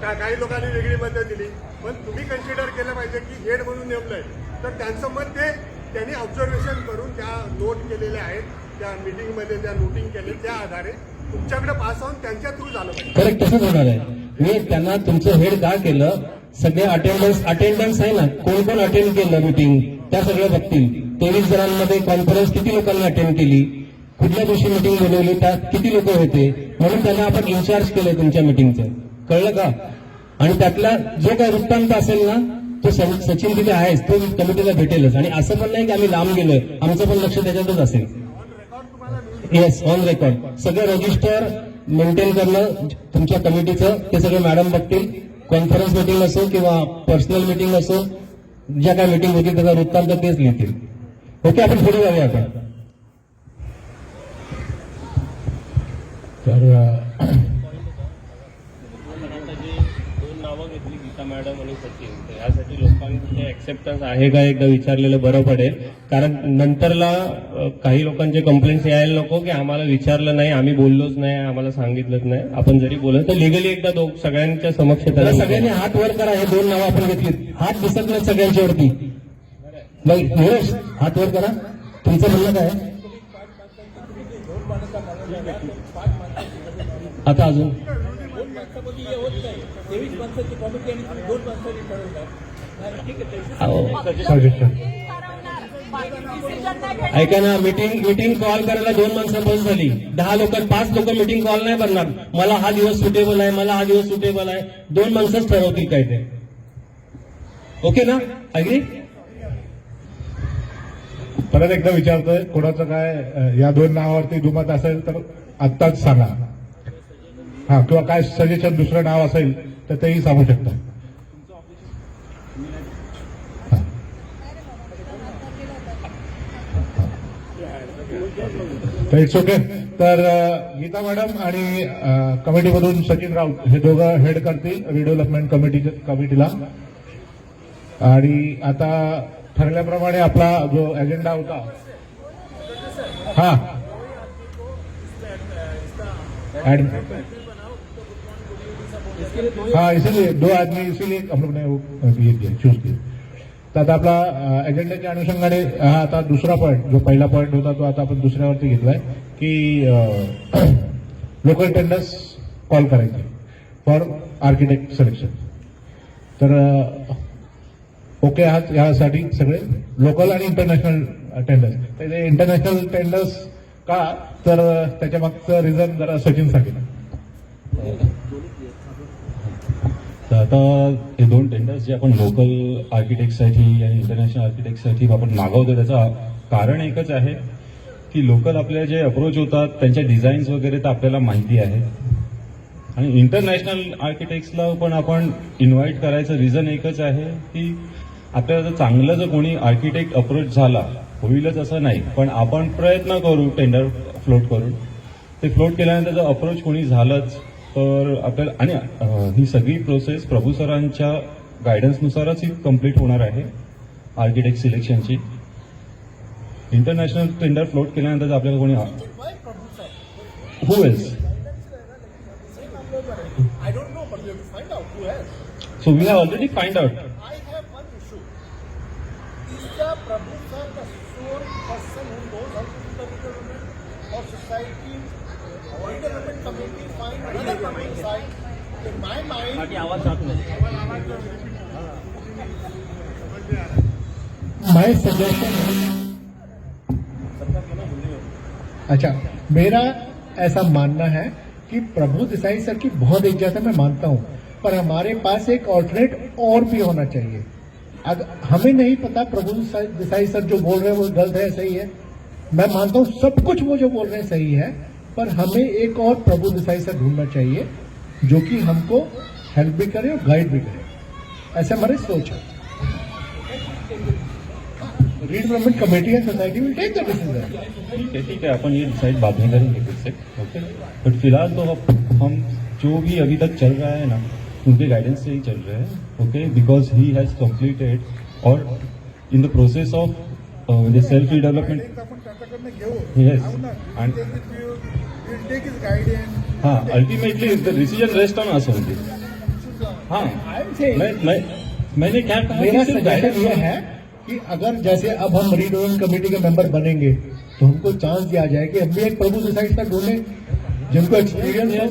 काही लोकांनी वेगळी मतं दिली, पण तुम्ही कन्सिडर केलं पाहिजे की हेड म्हणून नेमलंय तर त्यांचं मत ते त्यांनी ऑब्झर्वेशन करून त्या नोट केलेल्या आहेत, त्या मीटिंगमध्ये त्या नोटिंग केले, त्या आधारे तुमच्याकडे पास ऑन त्यांच्या थ्रू झालं पाहिजे. करेक्ट, तसंच होणार आहे. मी त्यांना तुमचं हेड का केलं, सगळे अटेंडन्स आहे ना, कोण कोण अटेंड केलं मीटिंग त्या सगळं बघतील. 23 जणांमध्ये कॉन्फरन्स किती लोकांनी अटेंड केली, कुठल्या दिवशी मीटिंग बोलवली, त्यात किती लोक होते, म्हणून त्यांना आपण इन्चार्ज केलंय तुमच्या मीटिंगचं. कळलं का? आणि त्यातला जो काही वृत्तांत असेल ना तो सचिन तिथे आहेच, तो कमिटीला भेटेलच. आणि असं पण नाही की आम्ही लांब गेलोय, आमचं पण लक्ष त्याच्यातच असेल. येस, ऑन रेकॉर्ड सगळं रजिस्टर मेंटेन करणं तुमच्या कमिटीचं, ते सगळं मॅडम बघतील. कॉन्फरन्स मीटिंग असो किंवा पर्सनल मीटिंग असो, ज्या काय मीटिंग होती त्याचा वृत्तांत तेच लिहितील. ओके, आपण पुढे जाऊया आता. घेतली गीता मॅडम आणि सचिन, यासाठी लोकांचे ऍक्सेप्टन्स आहे का एकदा विचारलेलं बरं पडेल. कारण नंतरला काही लोकांचे कंप्लेंट्स यायला नको की आम्हाला विचारलं नाही, आम्ही बोललोच नाही, आम्हाला सांगितलंच नाही. आपण जरी बोलत तर लिगली एकदा सगळ्यांच्या समक्ष त्याला सगळ्यांनी हात वर करा. हे 2 नावं आपण घेतली, हात दिसत नाही सगळ्यांच्या वरती. हात वर करा. तुमचं म्हणणं काय आता अजून? 23 माणसाची कमिटी आणि 2 माणसांनी ठरवलं. ठीक आहे. डिसिजन नाही घेणार. ऐका ना, मीटिंग कॉल करायला 2 माणसं बस झाली. 10 लोक 5 लोक मीटिंग कॉल नाही करणार. मला हा दिवस सुटेबल आहे, मला हा दिवस सुटेबल आहे. 2 माणसंच ठरवतील काय ते. ओके ना, अग्री? परत एकदा विचारतोय, कोणाचं काय या 2 नावावरती दुमत असेल तर आत्ताच सांगा. हा, किंवा काय सजेशन दुसरं नाव असेल तर तेही सांगू शकता. तर इट्स ओके. तर गीता मॅडम आणि कमिटीमधून सचिन राऊत हे दोघं हेड करतील रिडेव्हलपमेंट कमिटीला. आणि आता ठरल्याप्रमाणे आपला जो एजेंडा होता, हाँ हाँ इसीलिए 2 आदमी, इसीलिए हम लोग ने वो ये किया, चूज किया. तर आता आपला एजेंड्याच्या अनुषंगाने हा आता दुसरा पॉईंट, जो पहिला पॉईंट होता तो आता आपण दुसऱ्यावरती घेतलाय की लोकल टेंडर्स कॉल करायचे फॉर आर्किटेक्ट सिलेक्शन. तर ओके आहात यासाठी सगळे लोकल आणि इंटरनॅशनल टेंडर्स. तर इंटरनॅशनल टेंडर्स का, तर त्याच्या मागचं रिझन जरा सचिन सांगेल. तर आता हे 2 टेंडर्स जे आपण लोकल आर्किटेक्टसाठी आणि इंटरनॅशनल आर्किटेक्टसाठी आपण मागवतो, त्याचं कारण एकच आहे की लोकल आपल्या जे अप्रोच होतात त्यांच्या डिझाईन्स वगैरे तर आपल्याला माहिती आहे, आणि इंटरनॅशनल आर्किटेक्ट्सला पण आपण इन्व्हाइट करायचं रिझन एकच आहे की आपल्याला जर चांगलं जर कोणी आर्किटेक्ट अप्रोच झाला, होईलच असं नाही, पण आपण प्रयत्न करू टेंडर फ्लोट करून. ते फ्लोट केल्यानंतर जर अप्रोच कोणी झालंच तर आपल्याला, आणि ही सगळी प्रोसेस प्रभू सरांच्या गायडन्सनुसारच ही कम्प्लीट होणार आहे आर्किटेक्ट सिलेक्शनची. इंटरनॅशनल टेंडर फ्लोट केल्यानंतर जर आपल्याला कोणी हू else, I don't know, but we have to find out who has. So we have already find out. I have one issue. Is the Prabhu sir the sole person who knows how to do the redevelopment, or society or development committee find another committee side? In my mind, my suggestion. अच्छा, मेरा ऐसा मानना है कि प्रभु Desai sir की बहुत इज्जत है, मैं मानता हूं, पर हमारे पास एक ऑल्टरनेट और भी होना चाहिए. अगर हमें नहीं पता प्रभु देसाई सर जो बोल रहे हैं वो गलत है सही है, मैं मानता हूं सब कुछ वो जो बोल रहे हैं सही है, पर हमें एक और प्रभु देसाई सर ढूंढना चाहिए जो कि हमको हेल्प भी करे और गाइड भी करे. ऐसे हमारी सोच है. Redevelopment committee and society will take the decision. ठीक है, अपन ये डिसाइड बाद में करेंगे फिर से. ओके, बट फिलहाल तो हम जो भी अभी तक चल रहा है ना, उनके गाइडेंस से ही चल रहे हैं. Okay, because he has completed और in the process of the self redevelopment. आपण त्याच्याकडनं घेऊ. Yes. आणि टेक इज गायडन्स. हाँ, ultimately the decision rest on us only. हाँ, मैंने क्या कहा, मेरा सजेशन ये है कि अगर जैसे अब हम रीडेवलपमेंट कमेटी के मेंबर बनेंगे तो हमको चांस दिया जाए कि हम भी एक प्रभु देसाई सर ढूंढें जिनको एक्सपीरियंस हो,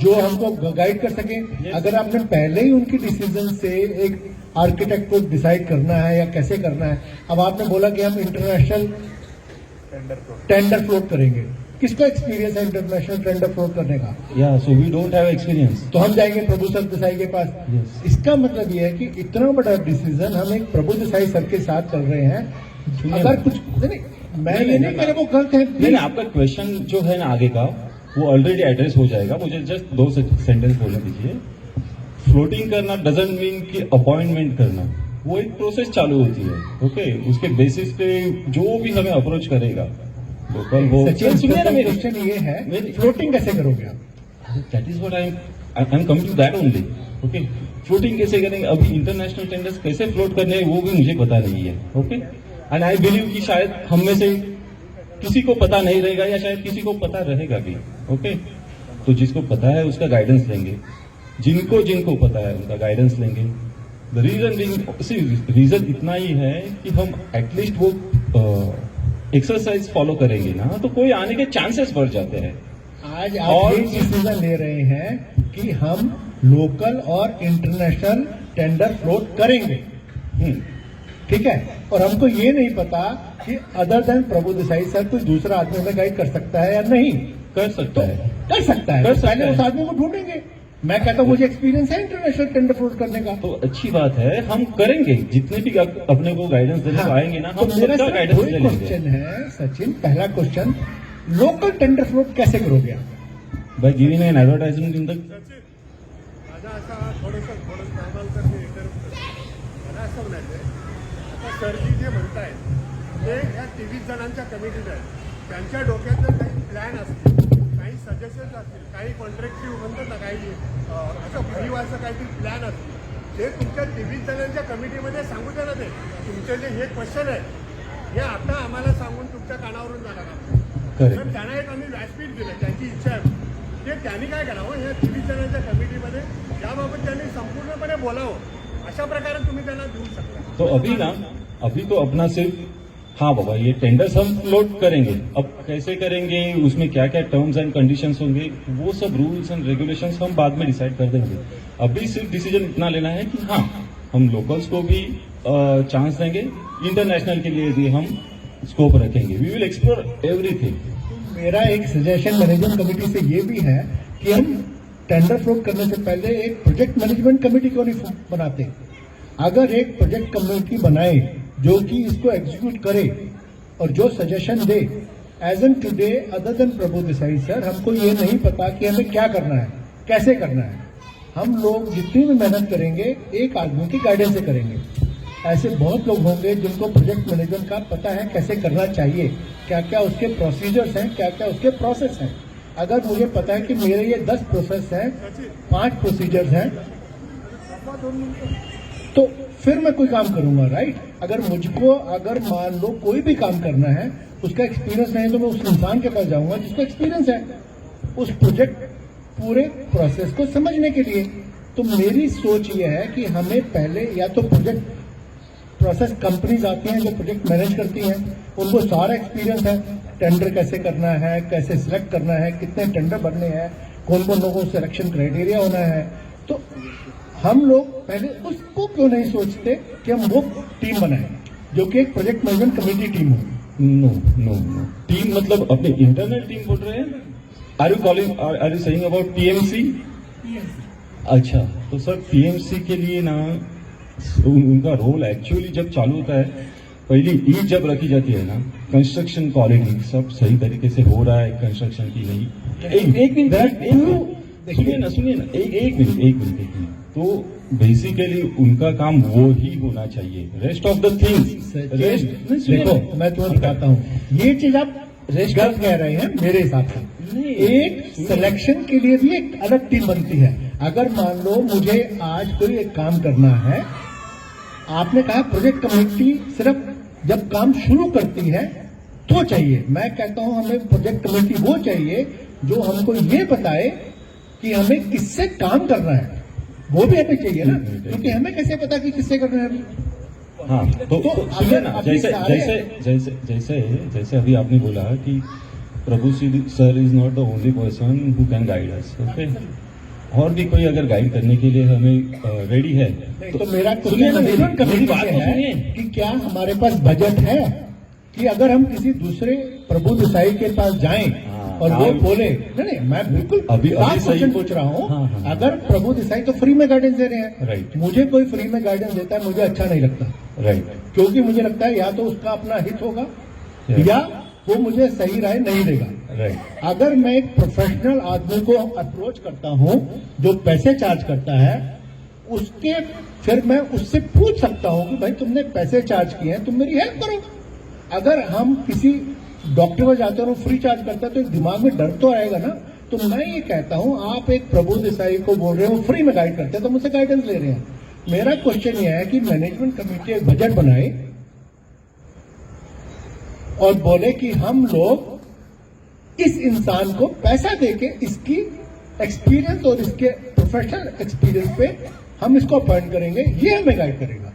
जो हमको गाइड कर सके. अगर आपने पहले ही उनकी डिसीजन से एक आर्किटेक्ट को डिसाइड करना है या कैसे करना है, अब आपने बोला कि हम इंटरनेशनल टेंडर फ्लोट करेंगे, किसका एक्सपीरियंस है इंटरनेशनल टेंडर फ्लोट करने का? या so we don't have experience. तो हम जाएंगे प्रभु सर देसाई के पास. Yes. इसका मतलब ये है कि इतना बड़ा डिसीजन हम एक प्रभु देसाई सर के साथ कर रहे हैं. अगर कुछ नहीं, मैं ये नहीं कह रहा वो गलत है. नहीं, आपका क्वेश्चन जो है ना आगे का, वो ऑलरेडी एड्रेस हो जाएगा. मुझे जस्ट 2 सेंटेंस बोलने दीजिए. फ्लोटिंग करना डजंट मीन कि अपॉइंटमेंट करना, वो एक प्रोसेस चालू होती है. ओके, उसके बेसिस पे जो भी हमें अप्रोच करेगा लोकल वो. सचिन, सुनिए ना मेरी, क्वेश्चन ये है फ्लोटिंग कैसे करोगे आप? That is what I am coming to that only. Okay, floating कैसे करेंगे, अभी इंटरनेशनल टेंडर्स कैसे फ्लोट करने हैं वो भी मुझे पता नहीं है. ओके, एंड आई बिलीव कि शायद हम में से किसी को पता नहीं रहेगा या शायद किसी को पता रहेगा भी. ओके, तो जिसको पता है उसका गाइडेंस लेंगे, जिनको पता है उनका गाइडेंस लेंगे. द रीजन इतना ही है कि हम एटलीस्ट वो एक्सरसाइज फॉलो करेंगे ना, तो कोई आने के चांसेस बढ़ जाते हैं. आज आप ये डिसीजन ले रहे हैं कि हम लोकल और इंटरनेशनल टेंडर फ्लोट करेंगे. ठीक है, और हमको ये नहीं पता कि अदर देन प्रभु देसाई सर कोई दूसरा आदमी हमें गाइड कर सकता है या नहीं। कर सकता है। कर सकता है, कर तो सकता पहले है। उस आदमी को ढूंढेंगे। मैं कहता हूँ मुझे एक्सपीरियंस है इंटरनेशनल टेंडर फ्रॉड करने का। तो अच्छी बात है, हम करेंगे जितने भी अपने को गाइडेंस देने को आएंगे ना, तो हम मेरा सबका सिर्फ गाइडेंस वही ले लेंगे। क्वेश्चन है सचिन, पहला क्वेश्चन, लोकल टेंडर फ्रॉड कैसे करोगे आप? By giving an advertisement in the माझा असा थोडंसं कामालकर मी इंटरव्ह्यू मला असं म्हणायचं आहे, आता सरजी जे म्हणतायत ते ह्या 23 जणांच्या कमिटीत आहेत, त्यांच्या डोक्यात जर काही प्लॅन असतील, काही सजेशन्स असतील, काही कॉन्ट्रॅक्टिव्ह म्हणतात ना, काही असं परिवारचं काहीतरी प्लॅन असतील, ते तुमच्या 23 जणांच्या कमिटीमध्ये सांगू द्या ना. ते तुमचे जे हे क्वेश्चन आहे हे आता आम्हाला सांगून तुमच्या कानावरून जाणार आहे. तर त्यांना एक आम्ही व्यासपीठ दिलं, त्यांची इच्छा आहे ते त्यांनी काय करावं, ह्या 23 जणांच्या कमिटीमध्ये याबाबत त्यांनी संपूर्णपणे बोलावं. अशा प्रकारे तुम्ही त्यांना देऊ शकता. तो अभी तो अपना सिर्फ हाँ बाबा ये टेंडर्स हम फ्लोट करेंगे, अब कैसे करेंगे, उसमें क्या क्या टर्म्स एंड कंडीशंस होंगे, वो सब रूल्स एंड रेगुलेशंस हम बाद में डिसाइड कर देंगे. अभी सिर्फ डिसीजन इतना लेना है कि हाँ हम लोकल्स को भी चांस देंगे, इंटरनेशनल के लिए भी हम स्कोप रखेंगे. We will explore everything. मेरा एक सजेशन मैनेजमेंट कमेटी से ये भी है कि हम टेंडर फ्लोट करने से पहले एक प्रोजेक्ट मैनेजमेंट कमेटी क्यों नहीं बनाते? अगर एक प्रोजेक्ट कमेटी बनाए जो कि इसको एग्जीक्यूट करे और जो suggestion they, as an today other than Prabhu Desai sir हमको ये नहीं पता कि हमें क्या करना है, कैसे करना है. हम लोग जितनी भी मेहनत करेंगे एक आदमी की गाइडेंस से करेंगे. ऐसे बहुत लोग होंगे जिनको प्रोजेक्ट मैनेजमेंट का पता है कैसे करना चाहिए, क्या क्या उसके प्रोसीजर्स हैं, क्या क्या उसके प्रोसेस हैं. अगर मुझे पता है कि मेरे ये 10 प्रोसेस हैं, 5 प्रोसीजर्स हैं, तो फिर मैं कोई काम करूंगा, राइट. अगर मान लो कोई भी काम करना है, उसका एक्सपीरियंस नहीं, तो मैं उस इंसान के पास जाऊंगा जिसको एक्सपीरियंस है उस प्रोजेक्ट पूरे प्रोसेस को समझने के लिए. तो मेरी सोच ये है कि हमें पहले या तो प्रोजेक्ट प्रोसेस कंपनीज आती हैं जो प्रोजेक्ट मैनेज करती हैं, उनको सारा एक्सपीरियंस है, टेंडर कैसे करना है, कैसे सिलेक्ट करना है, कितने टेंडर भरने हैं, कौन कौन लोगों को सिलेक्शन क्राइटेरिया होना है. तो हम लोग पहले उसको क्यों नहीं सोचते कि हम वो टीम बनाएं जो कि एक प्रोजेक्ट मैनेजमेंट कमेटी टीम हो. नो नो नो, टीम मतलब अपने इंटरनल टीम बोल रहे हैं? Are you saying about TMC? अच्छा, तो सर टीएमसी के लिए ना उनका रोल एक्चुअली जब चालू होता है, पहली ईद जब रखी जाती है ना, कंस्ट्रक्शन क्वालिटी सब सही तरीके से हो रहा है कंस्ट्रक्शन की नहीं. एक मिनट सुनिए ना, एक मिनट. तो बेसिकली उनका काम वो ही होना चाहिए. रेस्ट ऑफ द थिंग्स देखो मैं तुम्हें बताता हूँ, ये चीज आप गलत कह रहे हैं मेरे हिसाब से. एक सिलेक्शन के लिए भी एक अलग टीम बनती है. अगर मान लो मुझे आज कोई एक काम करना है, आपने कहा प्रोजेक्ट कमेटी सिर्फ जब काम शुरू करती है तो चाहिए. मैं कहता हूं हमें प्रोजेक्ट कमेटी वो चाहिए जो हमको ये बताए कि हमें किससे काम करना है. वो भी हमें चाहिए ना, क्योंकि हमें कैसे पता कि किससे करना है अभी. हाँ, तो सुनिए ना, जैसे अभी आपने बोला कि Prabhu sir is not the only person who can guide us. Okay, और भी कोई अगर गाइड करने के लिए हमें रेडी है तो मेरा मैनेजमेंट कमेटी से है कि क्या हमारे पास बजट है कि अगर हम किसी दूसरे प्रभु देसाई के पास जाएं और वो बोले नहीं मैं बिल्कुल अभी क्वेश्चन पूछ रहा हूँ. अगर प्रभु देसाई तो फ्री में गाइडेंस दे रहे हैं, राइट. मुझे कोई फ्री में गाइडेंस देता है मुझे अच्छा नहीं लगता, राइट. क्योंकि मुझे लगता है या तो उसका अपना हित होगा या वो मुझे सही राय नहीं देगा. राइट. अगर मैं एक प्रोफेशनल आदमी को अप्रोच करता हूं जो पैसे चार्ज करता है, उसके फिर मैं उससे पूछ सकता हूं कि भाई तुमने पैसे चार्ज किए हैं, तुम मेरी हेल्प करो. अगर हम किसी डॉक्टर को जाते हैं और फ्री चार्ज करता है तो एक दिमाग में डर तो आएगा ना. तो मैं ये कहता हूं आप एक प्रभु देसाई को बोल रहे हो फ्री में गाइड करते हैं तो मुझसे गाइडेंस ले रहे हैं. मेरा क्वेश्चन यह है कि मैनेजमेंट कमेटी एक बजट बनाए और बोले कि हम लोग इस इंसान को पैसा देके इसकी एक्सपीरियंस और इसके प्रोफेशनल एक्सपीरियंस पे हम इसको अपॉइंट करेंगे, ये हमें गाइड करेगा.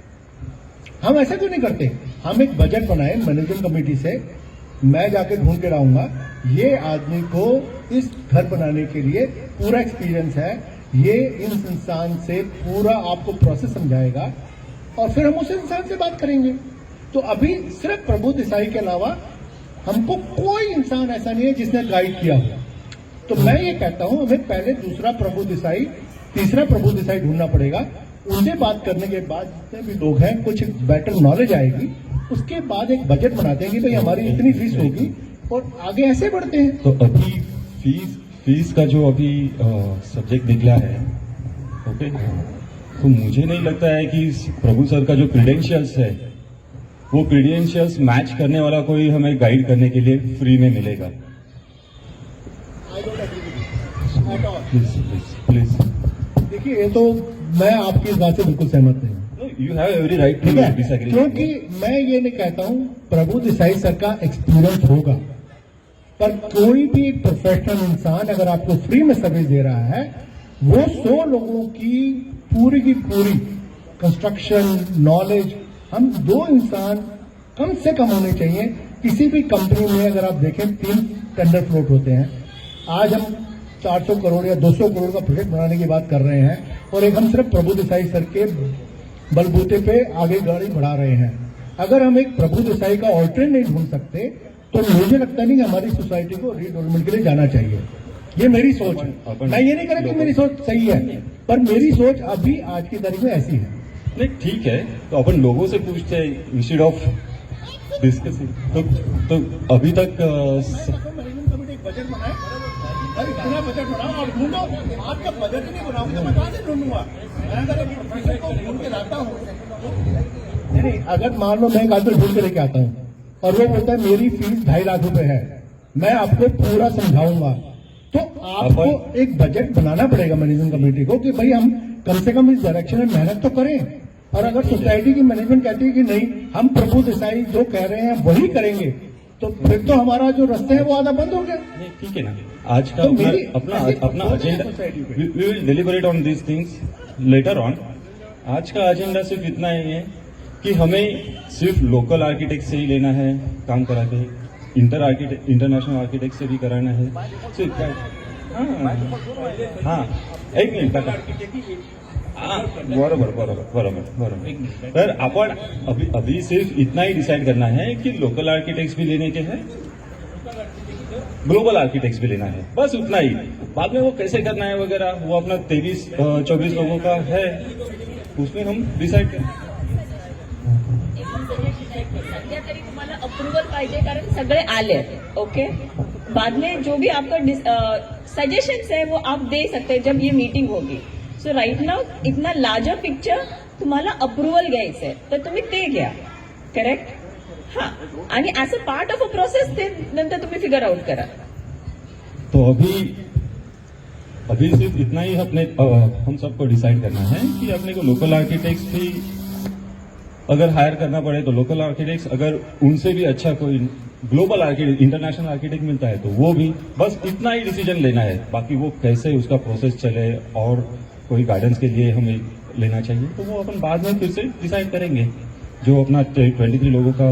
हम ऐसा क्यों नहीं करते? हम एक बजट बनाए मैनेजमेंट कमेटी से, मैं जाके ढूंढ के लाऊंगा ये आदमी को इस घर बनाने के लिए पूरा एक्सपीरियंस है, ये इस इंसान से पूरा आपको प्रोसेस समझाएगा, और फिर हम उस इंसान से बात करेंगे। तो अभी सिर्फ प्रभु देसाई के अलावा हमको कोई इंसान ऐसा नहीं है जिसने गाइड किया हो। तो मैं ये कहता हूं हमें पहले दूसरा प्रभु देसाई, तीसरा प्रभु देसाई ढूंढना पड़ेगा। उनसे बात करने के बाद जितने भी लोग हैं, कुछ बेटर नॉलेज आएगी, उसके बाद एक बजट बनाते हैं कि भाई हमारी इतनी फीस होगी और आगे ऐसे बढ़ते हैं। तो अभी फीस का जो अभी सब्जेक्ट निकला है, ओके, तो मुझे नहीं लगता है कि प्रभु सर का जो क्रीडेंशियल्स है वो क्रीडेंशियल्स मैच करने वाला कोई हमें गाइड करने के लिए फ्री में मिलेगा। I don't agree at all. Please देखिए, ये तो मैं आपकी इस बात से बिल्कुल सहमत नहीं हूं। You have every right to ठीक है, डिसएग्री, क्योंकि मैं ये नहीं कहता हूं प्रभु देसाई सर का एक्सपीरियंस होगा, पर कोई भी प्रोफेशनल इंसान अगर आपको फ्री में सर्विस दे रहा है, वो 100 लोगों की पूरी कंस्ट्रक्शन नॉलेज, हम 2 इंसान कम से कम होने चाहिए। किसी भी कंपनी में अगर आप देखें 3 टेंडर फ्लोट होते हैं। आज हम 400 करोड़ या 200 करोड़ का प्रोजेक्ट बनाने की बात कर रहे हैं और एक हम सिर्फ प्रभु देसाई सर के बलबूते पे आगे गाड़ी बढ़ा रहे हैं। अगर हम एक प्रभु देसाई का ऑल्टरनेट नहीं ढूंढ सकते तो मुझे लगता नहीं कि हमारी सोसाइटी को रीडेवलपमेंट के लिए जाना चाहिए। ये मेरी सोच है। मैं ये नहीं कह रहा कि मेरी सोच सही है, पर मेरी सोच अभी आज की तारीख में ऐसी है। नहीं ठीक है, तो अपन लोगों से पूछते हैं इंस्टेड ऑफ डिस्कसिंग। तो अभी तक मैनेजमेंट कमेटी एक बजट बनाए, भाई इतना बजट बनाओ और ढूंढो। आप जब बजट ही नहीं बनाओगे तो मैं कहां से ढूंढूंगा? मैं अगर एक प्रोफेसर को ढूंढ के लाता हूँ, नहीं, अगर मान लो मैं एक आदमी ढूंढ के लेके आता हूँ और वो बोलता है मेरी फीस 2.5 लाख रुपए है, मैं आपको पूरा समझाऊंगा, तो आपको एक बजट बनाना पड़ेगा मैनेजमेंट कमेटी को कि भाई हम कम से कम इस डायरेक्शन में मेहनत तो करें। और अगर सोसाइटी की मैनेजमेंट कहती है कि नहीं, हम प्रभु देसाई जो कह रहे हैं वही करेंगे, तो फिर तो हमारा जो रास्ते हैं वो आधा बंद हो गया। नहीं ठीक है ना, आज का तो अपना agenda, we will deliberate on these things later on. आज का एजेंडा सिर्फ इतना ही है कि हमें सिर्फ लोकल आर्किटेक्ट से ही लेना है काम करा के, इंटरनेशनल आर्किटेक्ट से भी कराना है सिर्फ। हाँ एक मिनिट बरोबर। तर आपण अभी सिर्फ इतना ही डिसाइड करना है कि लोकल आर्किटेक्ट्स भी लेने के हैं, ग्लोबल आर्किटेक्ट्स भी लेना है, बस उतना ही। बाद में वो कैसे करना है वगैरह वो अपना 23-24 लोगों का है, उसमें हम डिसाइड करें। सध्या तरी तुम्हाला अप्रुव्हल पाहिजे, कारण सगळे आले। ओके, बाद में जो भी आपका सजेशंस है वो आप दे सकते हैं जब ये मीटिंग होगी। सो राइट नाउ इतना लार्जर पिक्चर तुम्हाला अप्रुव्हल घ्यायचं आहे, तर तुम्ही ते घ्या, करेक्ट? हां, आणि as a part of a process ते नंतर तुम्ही फिगर आउट करा। तो अभी सिर्फ इतना ही हम सबको डिसाइड करना है कि अपने को लोकल आर्किटेक्ट्स भी अगर हायर करना पड़े तो लोकल आर्किटेक्ट्स, अगर उनसे भी अच्छा कोई ग्लोबल आर्किटेक्ट, इंटरनेशनल आर्किटेक्ट मिलता है तो वो भी, बस इतना ही डिसीजन लेना है। बाकी वो कैसे उसका प्रोसेस चले और कोई गाइडेंस के लिए हमें लेना चाहिए तो वो अपन बाद में फिर से डिसाइड करेंगे। जो अपना 23 लोगों का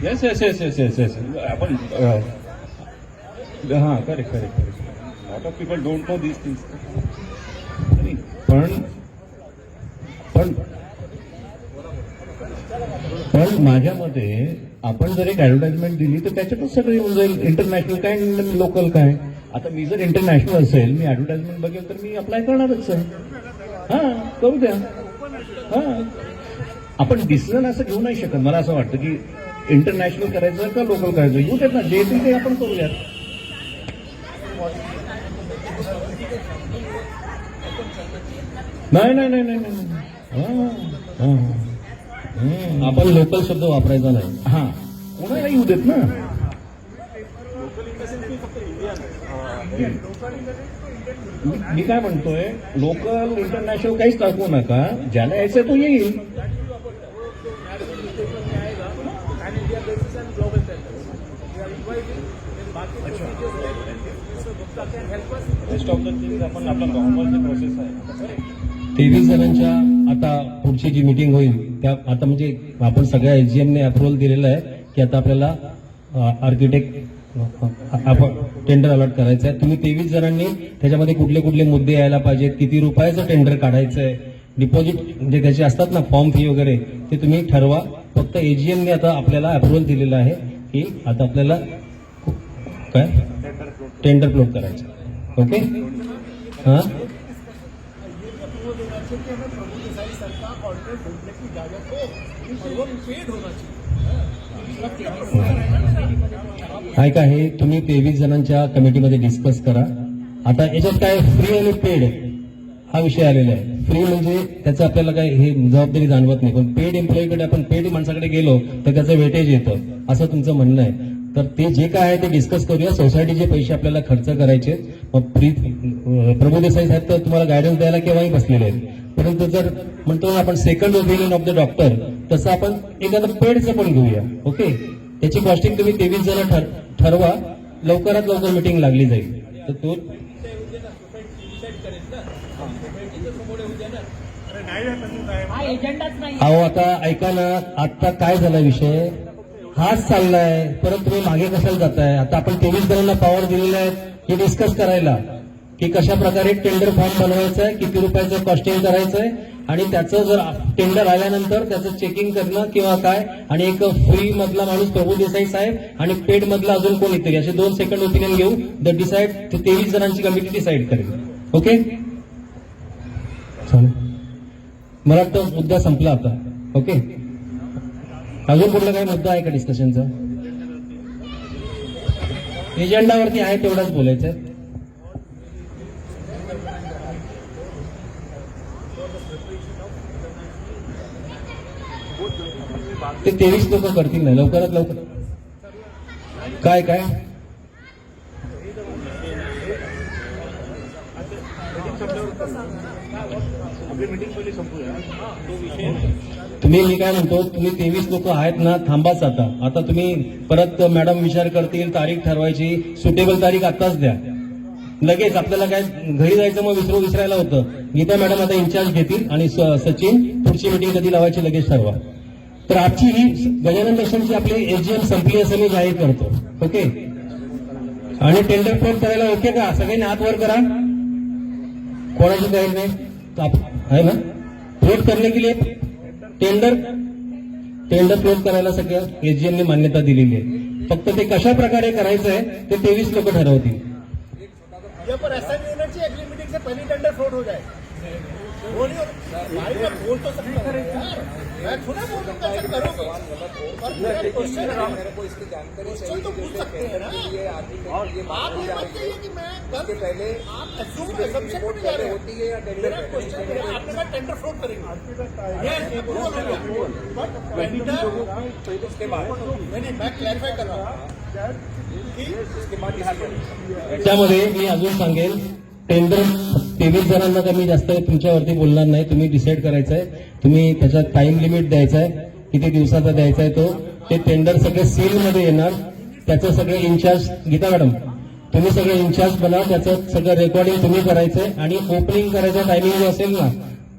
यस अपन हाँ correct. Lot of people don't know this things. पण माझ्या मते आपण जर एक ऍडव्हर्टाइजमेंट दिली तर त्याच्यातच सगळं येऊन जाईल, इंटरनॅशनल काय लोकल काय। आता मी जर इंटरनॅशनल असेल, मी ऍडव्हर्टाइजमेंट बघेल तर मी अप्लाय करणारच आहे। हा करू द्या। हा आपण डिसिजन असं घेऊ नाही शकत, मला असं वाटतं की इंटरनॅशनल करायचं का लोकल करायचं, येऊ देत ना, जे ते आपण करूयात। नाही आपण लोकल शब्द वापरायचा नाही। हा कोणाला येऊ देत ना। मी काय म्हणतोय, लोकल इंटरनॅशनल काहीच टाकू नका, ज्याला यायचं तो येईल। रेस्ट ऑफ द थिंग्स आपण आपला नॉर्मल प्रोसेस आहे। 23 जणांच्या आता पुढची जी मीटिंग होईल त्या आता म्हणजे आपण सगळ्या एसजीएमने अप्रुव्हल दिलेलं आहे की आता आपल्याला आर्किटेक्ट आपण टेंडर अलॉट करायचं आहे. तुम्ही 23 जणांनी त्याच्यामध्ये कुठले कुठले मुद्दे यायला पाहिजेत, किती रुपयाचं टेंडर काढायचं आहे, डिपॉझिट म्हणजे त्याचे असतात ना फॉर्म फी वगैरे, ते तुम्ही ठरवा. फक्त एजीएमने आता आपल्याला अप्रुव्हल दिलेलं आहे की आता आपल्याला काय टेंडर फ्लोट करायचं. ओके हां ऐका, हे तुम्ही 23 जणांच्या कमिटीमध्ये डिस्कस करा. आता याच्यात काय फ्री आणि पेड हा विषय आलेला आहे. फ्री म्हणजे त्याचं आपल्याला काय हे जबाबदारी जाणवत नाही, पण पेड एम्प्लॉईकडे आपण पेड माणसाकडे गेलो तर त्याचं वेटेज येतं असं तुमचं म्हणणं आहे. तर ते जे काय आहे ते डिस्कस करूया. सोसायटीचे पैसे आपल्याला खर्च करायचे. मग प्रभू देसाई साहेब तर तुम्हाला गायडन्स द्यायला केव्हाही बसलेले आहेत, परंतु जर म्हणतो ना आपण second opinion of the doctor, तसं आपण एखादं पेडचं पण घेऊया. ओके, त्याची कॉस्टिंग तुम्ही 23 जण ठरवा. लवकरात लवकर मिटिंग लागली जाईल. तर तो हा एजेंडाच नाही. अहो आता ऐका ना, आता काय झाला विषय हाच चाललाय, परत तुम्ही मागे कशाला जाताय. आता आपण 23 जणांना पॉवर दिलेले आहेत हे डिस्कस करायला की कशा प्रकारे टेंडर फॉर्म बनवायचा आहे, किती रुपयाचं कॉस्टिंग करायचंय, आणि त्याचं जर टेंडर आल्यानंतर त्याचं चेकिंग करणं किंवा काय, आणि एक फ्री मधला माणूस प्रभू देसाई साहेब आणि पेड मधला अजून कोणीतरी, असे 2 सेकंड ओपिनियन घेऊ. द डिसाईड 23 जणांची कमिटी डिसाईड करेल. ओके चालेल. मला वाटतं मुद्दा संपला आता. ओके, अजून कुठला काही मुद्दा आहे का डिस्कशनचा? एजेंडावरती आहे तेवढाच बोलायचं आहे. ते 23 लोक करतील ना लवकरात लवकर. काय काय तुम्ही, मी काय म्हणतो, तुम्ही 23 लोक आहेत ना, थांबाच आता. आता तुम्ही परत मॅडम विचार करतील, तारीख ठरवायची, सुटेबल तारीख आताच द्या. लगेच आपल्याला काय घरी जायचं मग विसरायला होतं. गीता मॅडम आता इंचार्ज घेतील आणि सचिन पुढची मिटिंग कधी लावायची लगेच ठरवा. तर आजची ही गजानन दर्शनची आपली एजीएम संपली असं मी जाहीर करतो. ओके, आणि टेंडर फ्लोट करायला ओके का? सगळ्यांनी हात वर करा. कोणाची तयारी नाही आहे ना? फ्लोट करणे के लिए टेंडर फ्लोट करायला सगळ्या एजीएमने मान्यता दिलेली आहे. फक्त ते कशा प्रकारे करायचं आहे ते 23 लोक ठरवतील. ये पर ऐसा नहीं होना चाहिए अगली मीटिंग से पहले टेंडर फ्लोट हो जाए. वो नहीं भाई मैं बोल तो सकता हूँ यार, मैं थोड़ा बोल सकता हूँ करो और मेरा क्वेश्चन मेरे को इसकी जानकारी क्वेश्चन तो पूछ सकते हैं ना. आप ये मत कहिए कि मैं इसके पहले आप assumption पे जा रहे होती है या टेंडर मेरा क्वेश्चन है, आपने कहा टेंडर फ्लोट करेंगे, ये अप्रूवल हो गया, बट टेंडर उसके बाद नहीं मैं क्लैरिफाई कर रहा हूँ कि उसके बाद त्यामध्ये मी अजून सांगेल, टेंडर 23 जणांना कमी जास्त तुमच्यावरती बोलणार नाही. तुम्ही डिसाईड करायचं आहे, तुम्ही त्याच्यात टाइम लिमिट द्यायचा आहे, किती दिवसाचा द्यायचा आहे तो. ते टेंडर सगळे सील मध्ये येणार, त्याचं सगळे इंचार्ज, गीता मॅडम तुम्ही सगळे इंचार्ज बना, त्याचं सगळं रेकॉर्डिंग तुम्ही करायचंय, आणि ओपनिंग करायचा टायमिंग जो असेल ना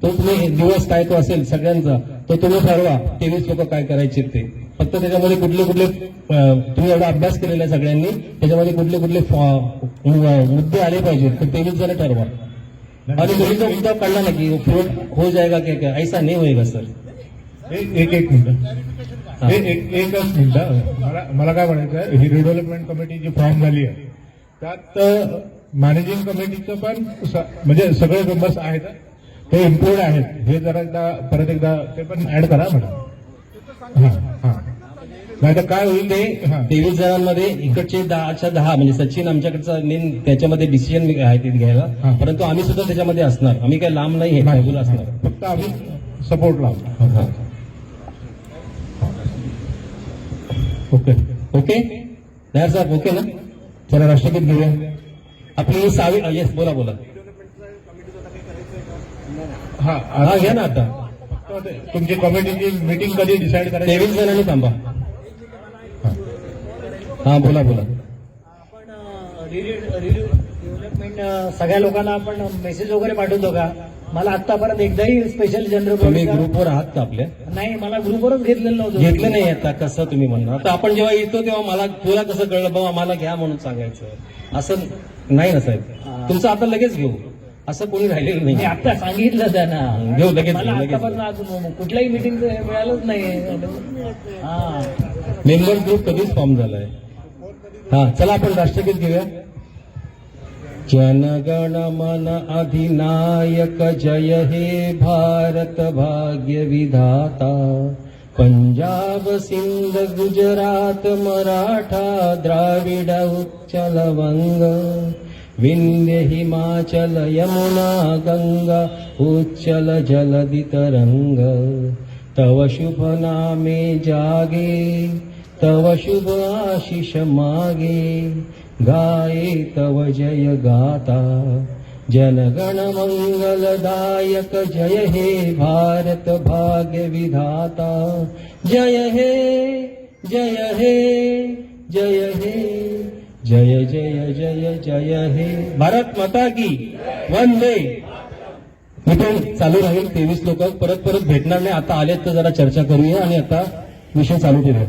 तो तुम्ही दिवस काय तो असेल सगळ्यांचा तो तुम्ही ठरवा. 23 लोक काय करायचे ते. फक्त त्याच्यामध्ये कुठले कुठले तुम्ही एवढा अभ्यास केलेला आहे सगळ्यांनी, त्याच्यामध्ये कुठले कुठले मुद्दे आले पाहिजेत ते 23 जण ठरवा. आणि मुलीचा मुद्दा कळला ना की फ्लोट हो जाएगा क्या? ऐसा नाही होएगा सर. एक मिनिट, एकच मिनिट. मला काय म्हणायचं आहे, ही रिडेव्हलपमेंट कमिटी जी फॉर्म झाली आहे त्यात मॅनेजिंग कमिटीचं पण म्हणजे सगळे मेंबर्स आहेत ते इम्प्लूड आहेत. हे जरा एकदा परत एकदा ते पण ऍड करा मॅडम. नाही तर काय होईल ते 23 जणांमध्ये इकडचे 10 म्हणजे सचिन आमच्याकडचा मेन त्याच्यामध्ये डिसिजन आहे ते घ्यायला, परंतु आम्ही सुद्धा त्याच्यामध्ये असणार. आम्ही काही लांब नाही हे बाजूला असणार, फक्त आम्ही सपोर्ट लावतो. ओके ओके नायर साहेब ओके ना? चला राष्ट्रगीत घेऊया. आपली सावी येस बोला बोला. हा घ्या ना आता. तुमची कमिटीची मीटिंग कधी डिसाईड करायची? 23 जणांनी थांबा. हा बोला बोला. डेव्हलपमेंट सगळ्या लोकांना आपण मेसेज वगैरे पाठवतो का? मला आतापर्यंत एकदाही स्पेशल जनरल तुम्ही बॉडी ग्रुपवर आहात का आपल्या नाही, मला ग्रुपवरच घेतलेलं नव्हतं. घेतलं नाही आता कसं तुम्ही म्हणणार तर आपण जेव्हा येतो तेव्हा मला तुला कसं कळलं बाबा मला घ्या म्हणून सांगायचं असं नाही ना साहेब. तुमचं आता लगेच घेऊ असं कोणी राहिलेलं मी नाही. आता सांगितलं त्यांना. घेऊ लगेच मला घेऊ, लगेच आतापर्यंत अजून कुठल्याही मिटिंग मिळालंच नाही. हा, मेंबर ग्रुप कधीच फॉर्म झालाय. हा चला आपण राष्ट्रगीत घेऊया. जनगण मन अधिनायक जय हे भारत भाग्य विधाता. पंजाब सिंध गुजरात मराठा द्राविड उच्चल वंग. विंध्य हिमाचल यमुना गंगा उच्चल जलधि तरंग. तव शुभ नामे जागे तव शुभ आशीष मागे. गाये तव जय गाता जनगण मंगलदायक जय हे भारत भाग्य विधाता. जय हे जय हे जय हे जय जय जय जय हे. भारत माता की वंदे. मीटिंग चालू राहील. 23 लोक परत परत भेटणार नाही. आता आलेत तर जरा चर्चा करूया आणि आता विषय चालू ठेवूया.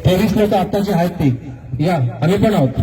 23 लोक आताचे आहेत ते या आम्ही पण आहोत.